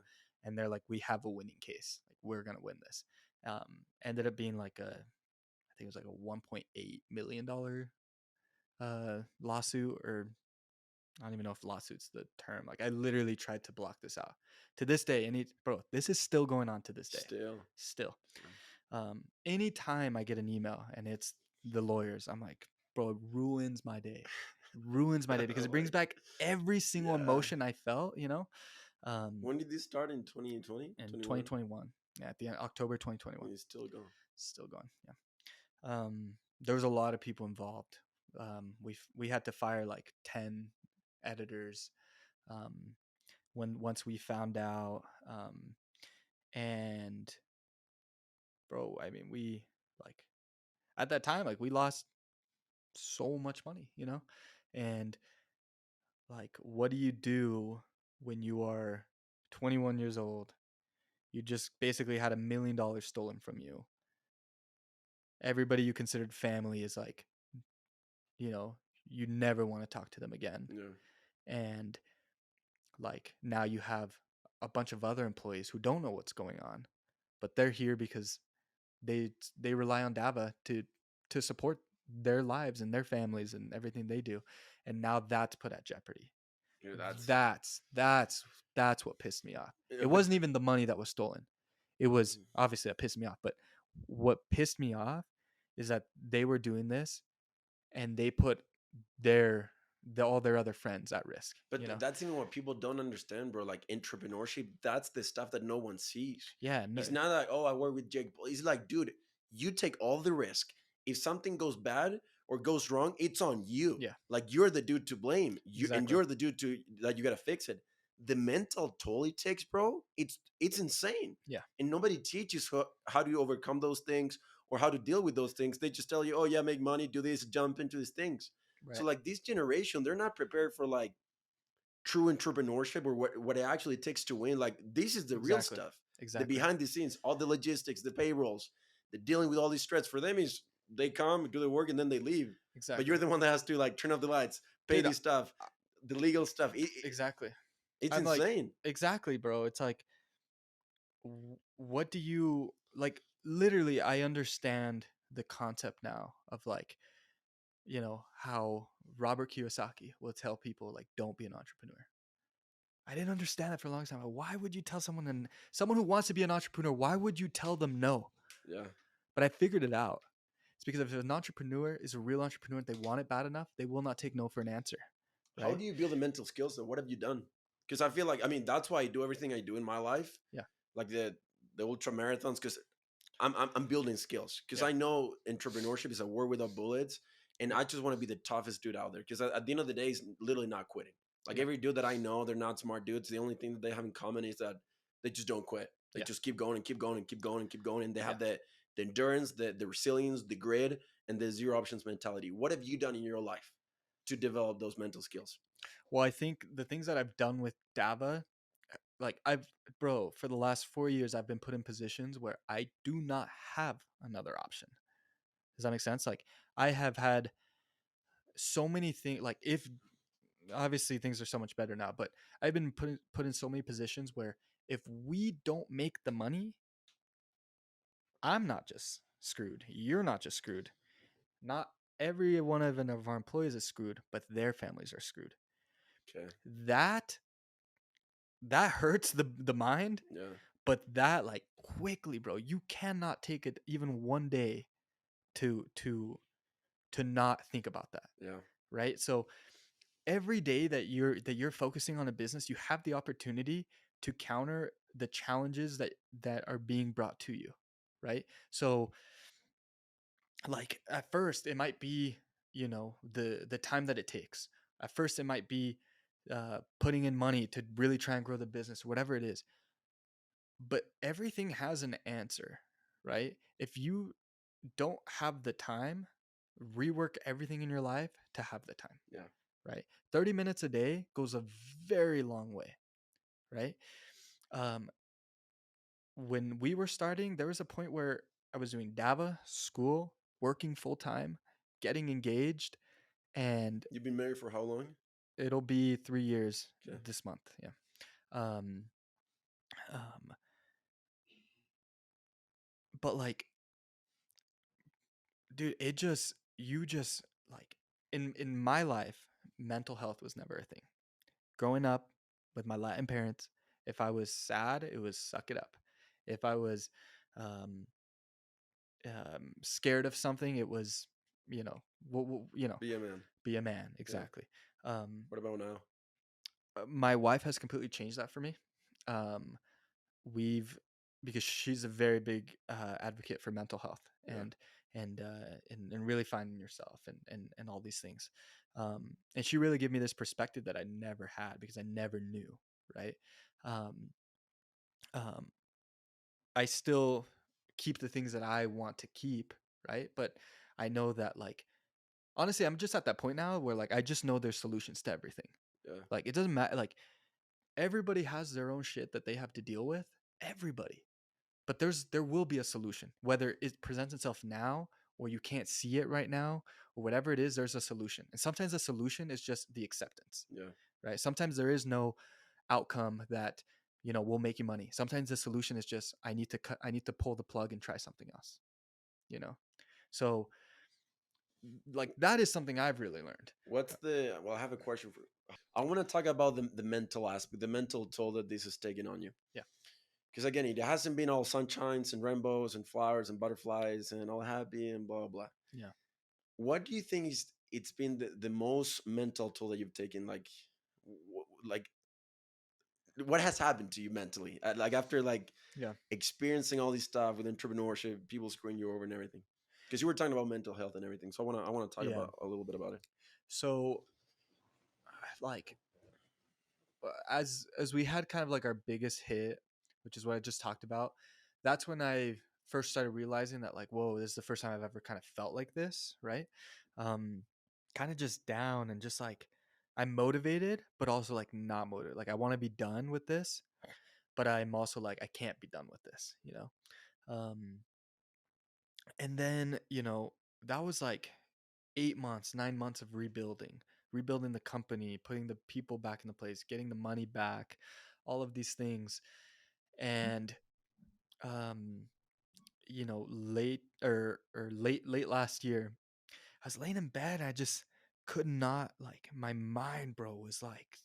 and they're like, we have a winning case. Like we're gonna win this. Ended up being like I think it was like a $1.8 million lawsuit, or I don't even know if lawsuit's the term. Like I literally tried to block this out. To this day, bro, this is still going on to this day. still. Still. Anytime I get an email and it's the lawyers, I'm like, bro, it ruins my day. Ruins my day because it brings Like, back every single yeah. emotion I felt, you know? Um, When did this start in 2020? in 21? 2021. Yeah, at the end October 2021. It's still going. Still going. Yeah. There was a lot of people involved. We had to fire like 10 editors um when once we found out, and bro, I mean, we like at that time, like we lost so much money, you know? And like, what do you do when you are 21 years old? You just basically had $1 million stolen from you. Everybody you considered family is like, you know, you never want to talk to them again. Yeah, And like, now you have a bunch of other employees who don't know what's going on, but they're here because they rely on Dava to support their lives and their families and everything they do, and now that's put at jeopardy. yeah. That's That's what pissed me off. yeah, It but wasn't even the money that was stolen. It was obviously that pissed me off, but what pissed me off is that they were doing this and they put their all their other friends at risk, But that's even what people don't understand, bro. Like entrepreneurship, that's the stuff that no one sees. Yeah, no, It's not like, oh, I work with Jake Paul. He's like, dude, you take all the risk. If something goes bad or goes wrong, it's on you. yeah, Like you're the dude to blame. And exactly. you're the dude to that you gotta fix it. The mental toll it takes, bro, it's insane. Yeah, And nobody teaches how do you overcome those things or how to deal with those things. They just tell you, oh yeah, make money, do this, jump into these things. So right. like this generation, they're not prepared for like true entrepreneurship or what it actually takes to win. Like this is the real Exactly. stuff, the Exactly. behind the scenes, all the logistics, the payrolls, the dealing with all these threats. For them is they come, do their work, and then they leave. But Exactly. you're the one that has to like turn off the lights, pay Dude, this stuff, the legal stuff. exactly. It's I'm like, insane. exactly, bro. It's like, what do you like? Literally, I understand the concept now of like, how Robert Kiyosaki will tell people like, don't be an entrepreneur. I didn't understand that for a long time. Why would you tell someone who wants to be an entrepreneur? Why would you tell them no? Yeah. But I figured it out. It's because if an entrepreneur is a real entrepreneur, they want it bad enough, they will not take no for an answer, How right? do you build the mental skills then? What have you done? Because I feel like, I mean, that's why I do everything I do in my life, Yeah, like the ultra marathons, because I'm building skills. Because yeah, I know entrepreneurship is a war without bullets, and yeah, I just want to be the toughest dude out there. Because at the end of the day, it's literally not quitting. Like yeah, every dude that I know, they're not smart dudes. The only thing that they have in common is that they just don't quit. They yeah, just keep going and keep going and keep going and keep going, and they yeah. have the endurance, the resilience, the grit, and the zero options mentality. What have you done in your life to develop those mental skills? Well, I think the things that I've done with Dava, like bro, for the last 4 years, I've been put in positions where I do not have another option. Does that make sense? Like, I have had so many things, like, if obviously things are so much better now, but I've been put in so many positions where if we don't make the money, I'm not just screwed. You're not just screwed. Not every one of our employees is screwed, but their families are screwed. Okay. That hurts the mind, Yeah. but that like quickly, bro, you cannot take it even one day to not think about that, Yeah. right? So every day that you're focusing on a business, you have the opportunity to counter the challenges that are being brought to you, right? So like at first it might be, the time that it takes. At first it might be putting in money to really try and grow the business, whatever it is. But everything has an answer, right? If you don't have the time, rework everything in your life to have the time, Yeah. right? 30 minutes a day goes a very long way, right? Um, when we were starting, there was a point where I was doing Dava, school, working full time, getting engaged, and You've been married for how long? it'll be 3 years Okay. this month. Yeah. Um, um, but like, dude, you just like, in my life, mental health was never a thing. Growing up with my Latin parents, if I was sad, it was suck it up. If I was um, scared of something, it was, you know, Be a man. be a man. Yeah. Exactly. Um, What about now? my wife has completely changed that for me. Um, we've because she's a very big advocate for mental health Yeah. and really finding yourself and all these things. And she really gave me this perspective that I never had because I never knew, right? Um, um, I still keep the things that I want to keep, right? But I know that, like, honestly, I'm just at that point now where like I just know there's solutions to everything. Yeah. Like it doesn't matter. Like everybody has their own shit that they have to deal with. Everybody. But there will be a solution, whether it presents itself now or you can't see it right now or whatever it is. There's a solution, and sometimes the solution is just the acceptance, Yeah. right? Sometimes there is no outcome that will make you money. Sometimes the solution is just I need to pull the plug and try something else, you know. So like that is something I've really learned. What's the well? I have a question for. I want to talk about the mental aspect, the mental toll that this is taking on you. Yeah, Because again, it hasn't been all sunshines and rainbows and flowers and butterflies and all happy and blah blah. yeah. What do you think is? it's been the most mental toll that you've taken? Like what has happened to you mentally? Like after like Yeah. experiencing all these stuff with entrepreneurship, people screwing you over and everything. Because you were talking about mental health and everything, so I want to talk Yeah. about a little bit about it. So like as we had kind of like our biggest hit, which is what I just talked about, that's when I first started realizing that like, whoa, this is the first time I've ever kind of felt like this, right? Um, Kind of just down and just like I'm motivated, but also like not motivated. Like I want to be done with this, but I'm also like I can't be done with this, you know. And then that was like 8 months, 9 months of rebuilding the company, putting the people back in the place, getting the money back, all of these things. And um late last year, I was laying in bed and I just could not, like, my mind, bro, was like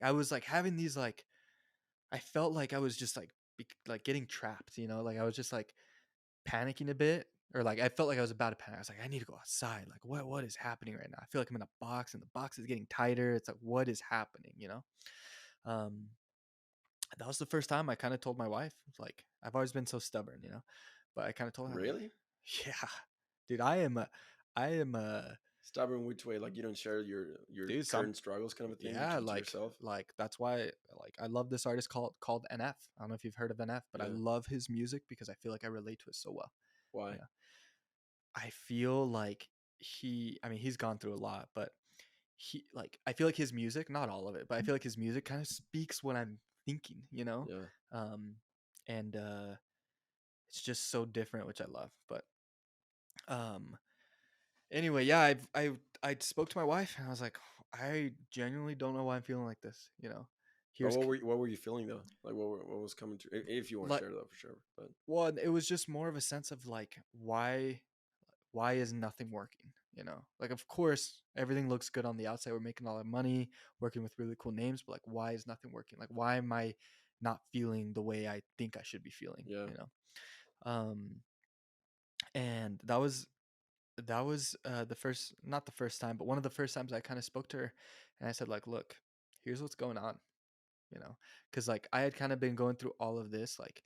I was like having these like, I felt like I was just like like getting trapped, like I was just like panicking a bit, or like I felt like I was about to panic. I was like, I need to go outside. Like, what is happening right now? I feel like I'm in a box and the box is getting tighter. It's like, what is happening? Um, that was the first time I kind of told my wife, like, I've always been so stubborn, but I kind of told her like, Really? yeah, dude, I am a Stubborn which way? Like you don't share your dude. current struggles, kind of a thing. You Yeah, keep it to yourself. like that's why, like, I love this artist called NF. I don't know if you've heard of NF, but I Yeah. love his music because I feel like I relate to it so well. Why? Yeah. I feel like I mean, he's gone through a lot, but I feel like his music, not all of it, but I feel like his music kind of speaks what I'm thinking. Yeah. Um, and it's just so different, which I love. But um, anyway, yeah, I spoke to my wife and I was like, I genuinely don't know why I'm feeling like this. But Here's what were you feeling though? Like what was coming to, if you want to like share though, for sure. But well, it was just more of a sense of like, why is nothing working? Like, of course everything looks good on the outside, we're making all our money, working with really cool names, but like, why is nothing working? Like, why am I not feeling the way I think I should be feeling yeah, you know um and that was the first, not the first time, but one of the first times I kind of spoke to her, and I said, like, look, here's what's going on, because like I had kind of been going through all of this like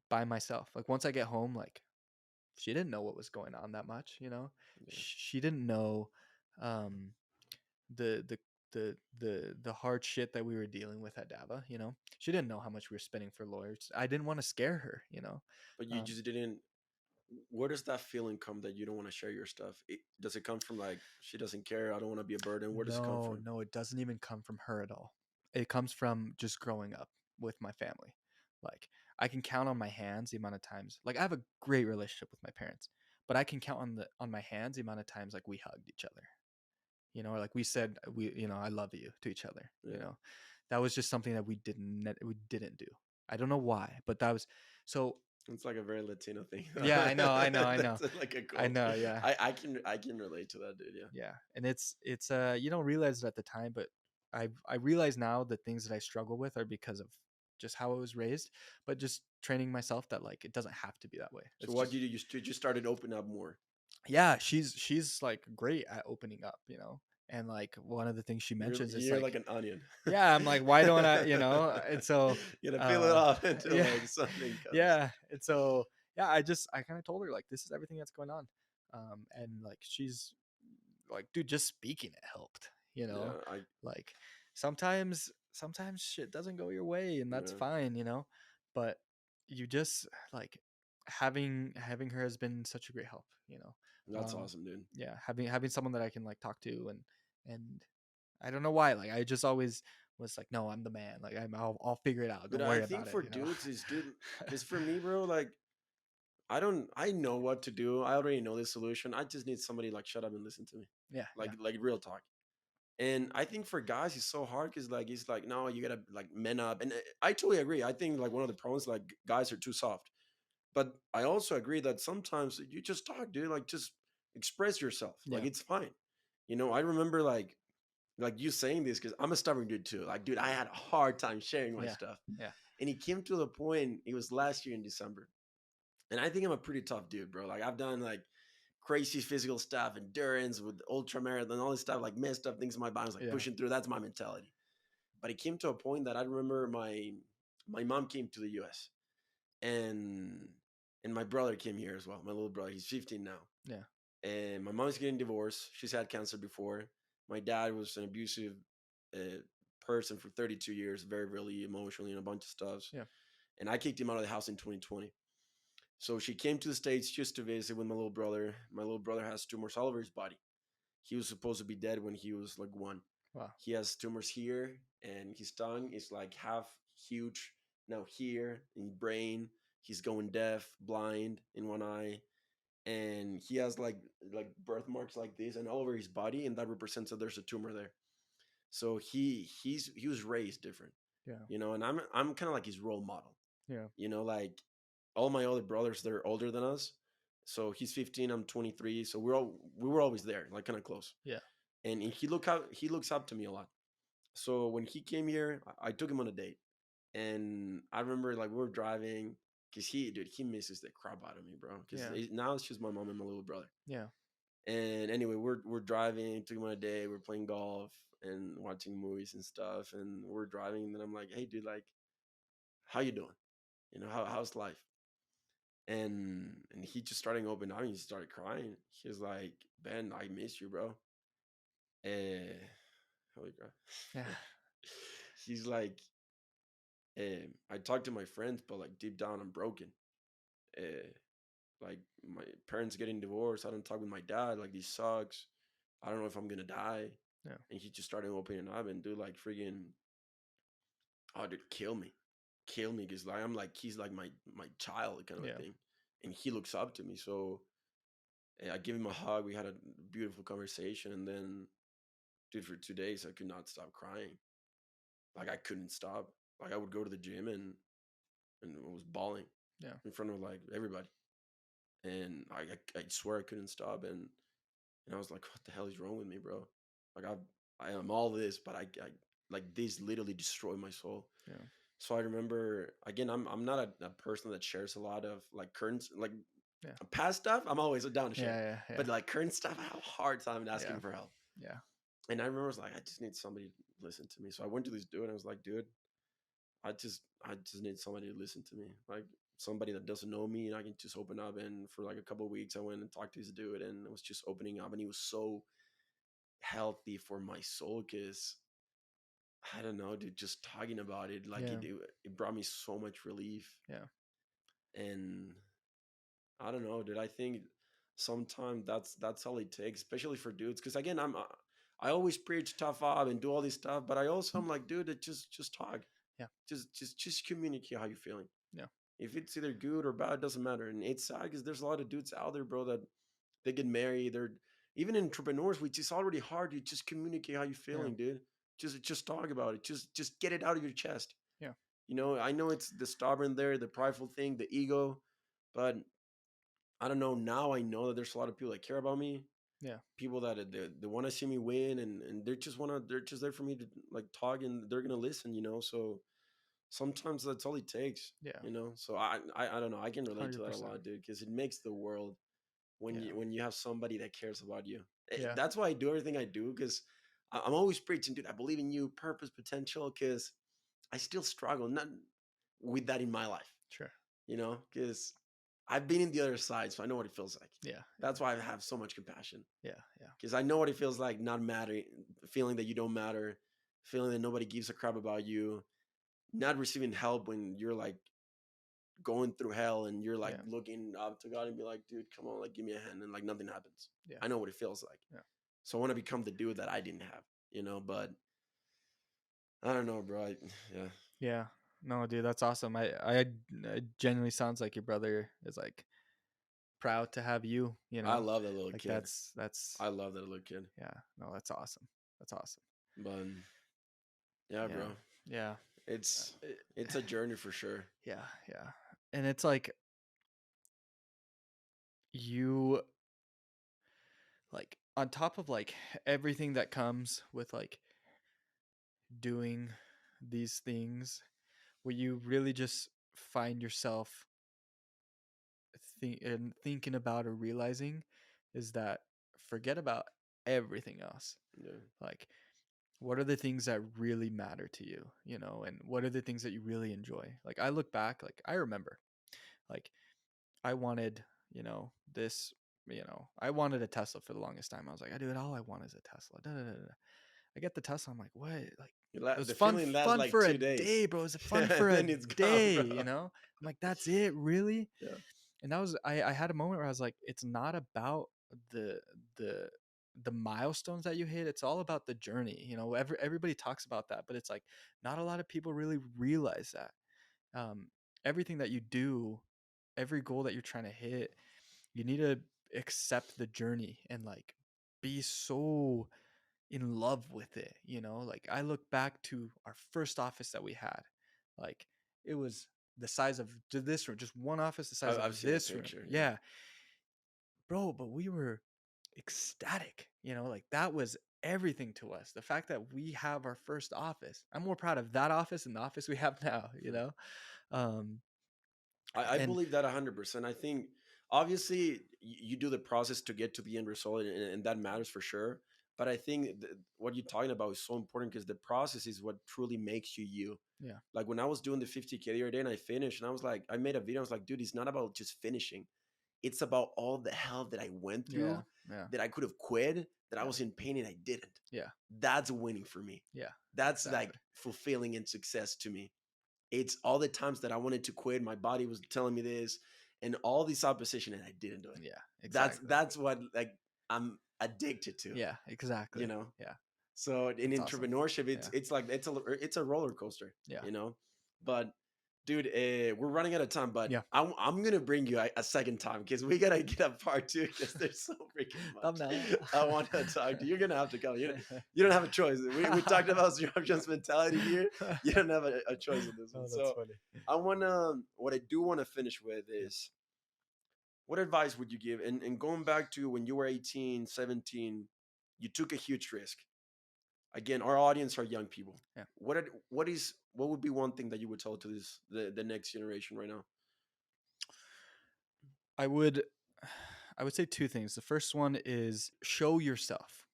by myself. Like, once I get home, like, she didn't know what was going on that much. yeah. She didn't know um the the the hard shit that we were dealing with at Dava. She didn't know how much we were spending for lawyers. I didn't want to scare her. But you um just didn't. Where does that feeling come that you don't want to share your stuff? Does it come from like she doesn't care? I don't want to be a burden. Where does it come no, from? no, it doesn't even come from her at all. It comes from just growing up with my family. Like, I can count on my hands the amount of times, like, I have a great relationship with my parents, but I can count on my hands the amount of times like we hugged each other, or like we said, I love you to each other. Yeah, That was just something that we didn't do. I don't know why, but that was so. it's like a very Latino thing. Yeah, I know. That's like a I culture. know, yeah. I can relate to that, dude. Yeah, Yeah. And it's you don't realize it at the time, but I realize now the things that I struggle with are because of just how I was raised, but just training myself that like it doesn't have to be that way. so It's what just, you do? You just started opening up more. yeah, she's like great at opening up. And like one of the things she You're mentions is you're like like, an onion. yeah, I'm like, why don't I? And so You gotta peel it uh off until yeah, like something comes. yeah. And so, yeah, I kind of told her like, this is everything that's going on. And like, she's like, dude, just speaking it helped. Yeah, I Like, sometimes shit doesn't go your way, and that's yeah, fine. But you just like, having her has been such a great help. that's um awesome, dude. yeah, having someone that I can like talk to, and I don't know why, like, I just always was like, no, I'm the man, like, I'll figure it out, But don't I worry think about for it. dudes is dude, because for me, bro, like I know what to do. I already know the solution. I just need somebody like shut up and listen to me, Yeah, yeah, like real talk. And I think for guys, it's so hard because like it's like no, you gotta like men up. And I totally agree. I think like one of the problems like guys are too soft. But I also agree that sometimes you just talk, dude. Like just express yourself. Like yeah, it's fine. I remember like you saying this because I'm a stubborn dude too. Like, dude, I had a hard time sharing my yeah, stuff. yeah, And it came to the point, it was last year in December. And I think I'm a pretty tough dude, bro. Like I've done like crazy physical stuff, endurance with ultra marathon, all this stuff, like messed up things in my body. I was like Yeah. pushing through. That's my mentality. But it came to a point that I remember my mom came to the U.S. and my brother came here as well. My little brother, he's 15 now, Yeah. and my mom's getting divorced. She's had cancer before. My dad was an abusive uh, person for 32 years, very, really emotionally, and a bunch of stuff. Yeah. And I kicked him out of the house in 2020. So she came to the States just to visit with my little brother. My little brother has tumors all over his body. He was supposed to be dead when he was like 1. Wow. He has tumors here, and his tongue is like half huge now here in brain. He's going deaf, blind in one eye, and he has like birthmarks like this and all over his body, and that represents that there's a tumor there. So he was raised different, Yeah. and I'm kind of like his role model. Yeah. Like all my other brothers, they're older than us. So he's 15, I'm 23. So we were always there, like kind of close. Yeah. And he looks up to me a lot. So when he came here, I took him on a date, and I remember like we were driving because he misses the crap out of me, bro. Because Yeah. now it's just my mom and my little brother. Yeah. And anyway, we're driving, took him on a date, we're playing golf and watching movies and stuff, and we're driving. And then I'm like, hey, dude, like, how you doing? How's life? And he just started opening up. And he started crying. He was like, Ben, I miss you, bro. Eh, holy crap. Yeah. He's like, I talk to my friends, but like deep down, I'm broken. Uh, like my parents getting divorced. I don't talk with my dad. Like this sucks. I don't know if I'm gonna die. Yeah. And he just started opening up and do like freaking, oh, dude, kill me, because like I'm like he's like my child kind of a Yeah. thing, and he looks up to me. So I give him a hug. We had a beautiful conversation, and then, dude, for 2 days I could not stop crying. Like I couldn't stop. Like I would go to the gym and was bawling Yeah. in front of like everybody, and I swear I couldn't stop, and I was like, what the hell is wrong with me, bro? Like I am all this, but I like this literally destroyed my soul. Yeah. So I remember, again, I'm not a person that shares a lot of like current, like Yeah. past stuff. I'm always down to share, Yeah. Yeah. but like current stuff, I have a hard time Yeah. asking for help. Yeah. And I remember I was like, I just need somebody to listen to me. So I went to this dude and I was like, dude, I just need somebody to listen to me. Like somebody that doesn't know me and I can just open up. And for like a couple of weeks I went and talked to this dude, and it was just opening up, and he was so healthy for my soul, because I don't know, dude, just talking about it, like Yeah. it brought me so much relief. Yeah. And I don't know, dude. I think sometimes that's all it takes, especially for dudes. Because again, I always preach tough up and do all this stuff, but I also am like, dude, just talk, Yeah. just communicate how you're feeling. Yeah. If it's either good or bad, doesn't matter. And it's sad because there's a lot of dudes out there, bro, that they get married. They're even entrepreneurs, which is already hard. You just communicate how you're Yeah. feeling, dude. Just talk about it. Just get it out of your chest. Yeah. I know it's the stubborn there, the prideful thing, the ego, but I don't know. Now I know that there's a lot of people that care about me, Yeah. people that they want to see me win, and they're just there for me to like talk, and they're gonna listen. So sometimes that's all it takes. Yeah. So I don't know. I can relate to that a 100%. lot, dude, because it makes the world when Yeah. you have somebody that cares about you. Yeah. That's why I do everything I do, because I'm always preaching, dude. I believe in you, purpose, potential, because I still struggle not with that in my life. Sure. Because I've been in the other side, so I know what it feels like. Yeah. That's why I have so much compassion, Yeah. Yeah. because I know what it feels like not mattering, feeling that you don't matter, feeling that nobody gives a crap about you, not receiving help when you're like going through hell and you're like Yeah. looking up to God and be like, dude, come on, like give me a hand, and like nothing happens. Yeah. I know what it feels like. Yeah. So I want to become the dude that I didn't have, but I don't know, bro. Yeah. Yeah. No, dude, that's awesome. I it genuinely sounds like your brother is like proud to have you, I love that little like kid. that's I love that little kid. yeah, no, that's awesome. That's awesome. But yeah, Yeah. bro. Yeah. It's It- it's a journey for sure. yeah. Yeah. And it's like you like on top of like everything that comes with like doing these things, where you really just find yourself thinking about or realizing is that forget about everything else. Yeah. Like, what are the things that really matter to you, you know, and what are the things that you really enjoy? Like, I look back, like, I remember, like, I wanted, you know, this, you know, I wanted a Tesla for the longest time. I was like, I do it. All I want is a Tesla. Da, da, da, da. I get the Tesla. I'm like, what? Like, it was The fun, feeling lasts fun like for a 2 days. day, bro. It was fun And for a then it's gone, day, bro. you know? I'm like, that's it, really? Yeah. And that was, I had a moment where I was like, it's not about the, the, the milestones that you hit. It's all about the journey. You know, everybody talks about that, but it's like not a lot of people really realize that. Um, Everything that you do, every goal that you're trying to hit, you need to accept the journey and like be so in love with it, you know? Like, I look back to our first office that we had. Like, it was the size of this room, just one office the size of I've seen a this room. picture. Yeah. Yeah, bro, but we were ecstatic, you know? Like, that was everything to us. The fact that we have our first office. I'm more proud of that office than the office we have now, you know? Um I and believe that 100%. I think obviously you do the process to get to the end result, and that matters for sure. But I think what you're talking about is so important because the process is what truly makes you you. yeah. Like when I was doing the 50K the other day and I finished, and I was like, I made a video. I was like, dude, it's not about just finishing. It's about all the hell that I went Yeah. through, Yeah. that I could have quit, that I Yeah. was in pain and I didn't. Yeah. That's winning for me. Yeah. That's like Exactly. fulfilling and success to me. It's all the times that I wanted to quit, my body was telling me this, and all this opposition, and I didn't do it. Yeah. That's Exactly. that's what like I'm addicted to, Yeah. you Exactly. know. Yeah. So in That's awesome. entrepreneurship, Yeah. it's like it's a roller coaster, Yeah. you know. But dude, we're running out of time, but Yeah. I'm gonna bring you a second time because we gotta get a part two because there's so freaking Thumbnail. much I want to talk to. You're gonna have to come. You don't have a choice. We talked about zero options mentality here. You don't have a choice in this one. Oh, that's So funny. I wanna what I do want to finish with Yeah. is what advice would you give? And going back to when you were 18, 17, you took a huge risk. Again, our audience are young people. Yeah. What would be one thing that you would tell to the next generation right now? I would I would say two things. The first one is show yourself.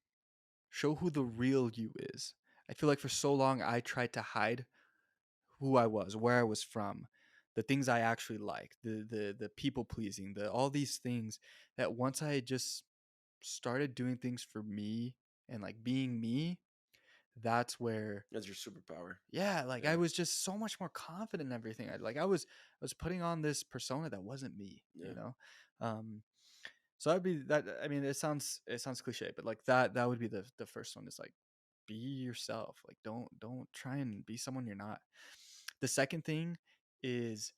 Show who the real you is. I feel like for so long I tried to hide who I was, where I was from, the things I actually liked, the people pleasing, the all these things that once I just started doing things for me and like being me, that's where That's your superpower. yeah, like Yeah, I was just so much more confident in everything. I was putting on this persona that wasn't me, you yeah. know. Um so I'd be that I mean it sounds cliche, but like that would be the first one is like be yourself. Like don't try and be someone you're not. The second thing is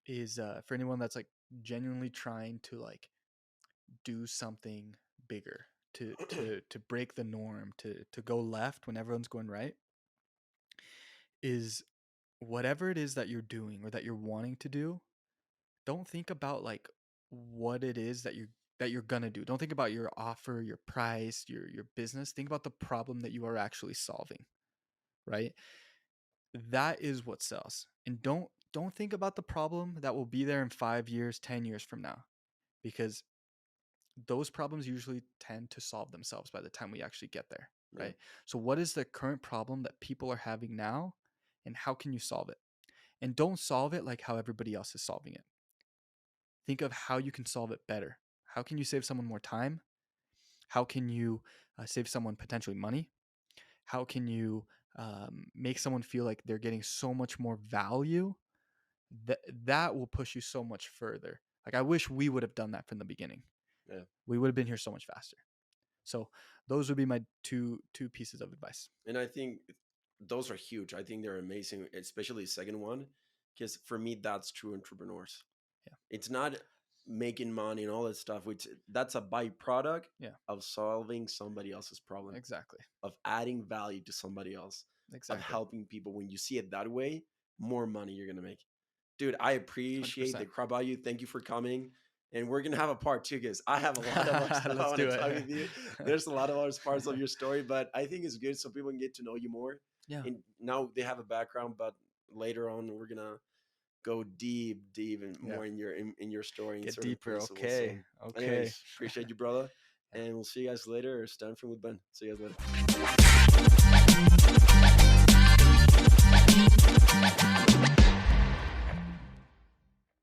for anyone that's like genuinely trying to like do something bigger, to break the norm, to go left when everyone's going right, is whatever it is that you're doing or that you're wanting to do, don't think about like what it is that you're gonna do. Don't think about your offer, your price, your business. Think about the problem that you are actually solving, right? That is what sells. And don't think about the problem that will be there in 5 years, 10 years from now, because those problems usually tend to solve themselves by the time we actually get there, Yeah. right? So what is the current problem that people are having now and how can you solve it? And don't solve it like how everybody else is solving it. Think of how you can solve it better. How can you save someone more time? How can you save someone potentially money? How can you make someone feel like they're getting so much more value? That will push you so much further. Like I wish we would have done that from the beginning. Yeah. We would have been here so much faster. So those would be my two pieces of advice. And I think those are huge. I think they're amazing, especially the second one, because for me, that's true entrepreneurs. Yeah. It's not making money and all that stuff, which that's a byproduct Yeah. of solving somebody else's problem, Exactly. of adding value to somebody else, of Exactly. helping people. When you see it that way, more money you're gonna make. Dude, I appreciate the 100%. crap out of you. Thank you for coming. And we're gonna have a part two because I have a lot of other stuff I Let's want do to talk it. with you. There's a lot of other parts of your story, but I think it's good so people can get to know you more. Yeah. And now they have a background, but later on we're gonna go deep and Yeah. more in your story and Get certain deeper. principles. So, Okay. Okay. anyways, appreciate you, brother, Yeah. and we'll see you guys later. Stanford with Ben. See you guys later.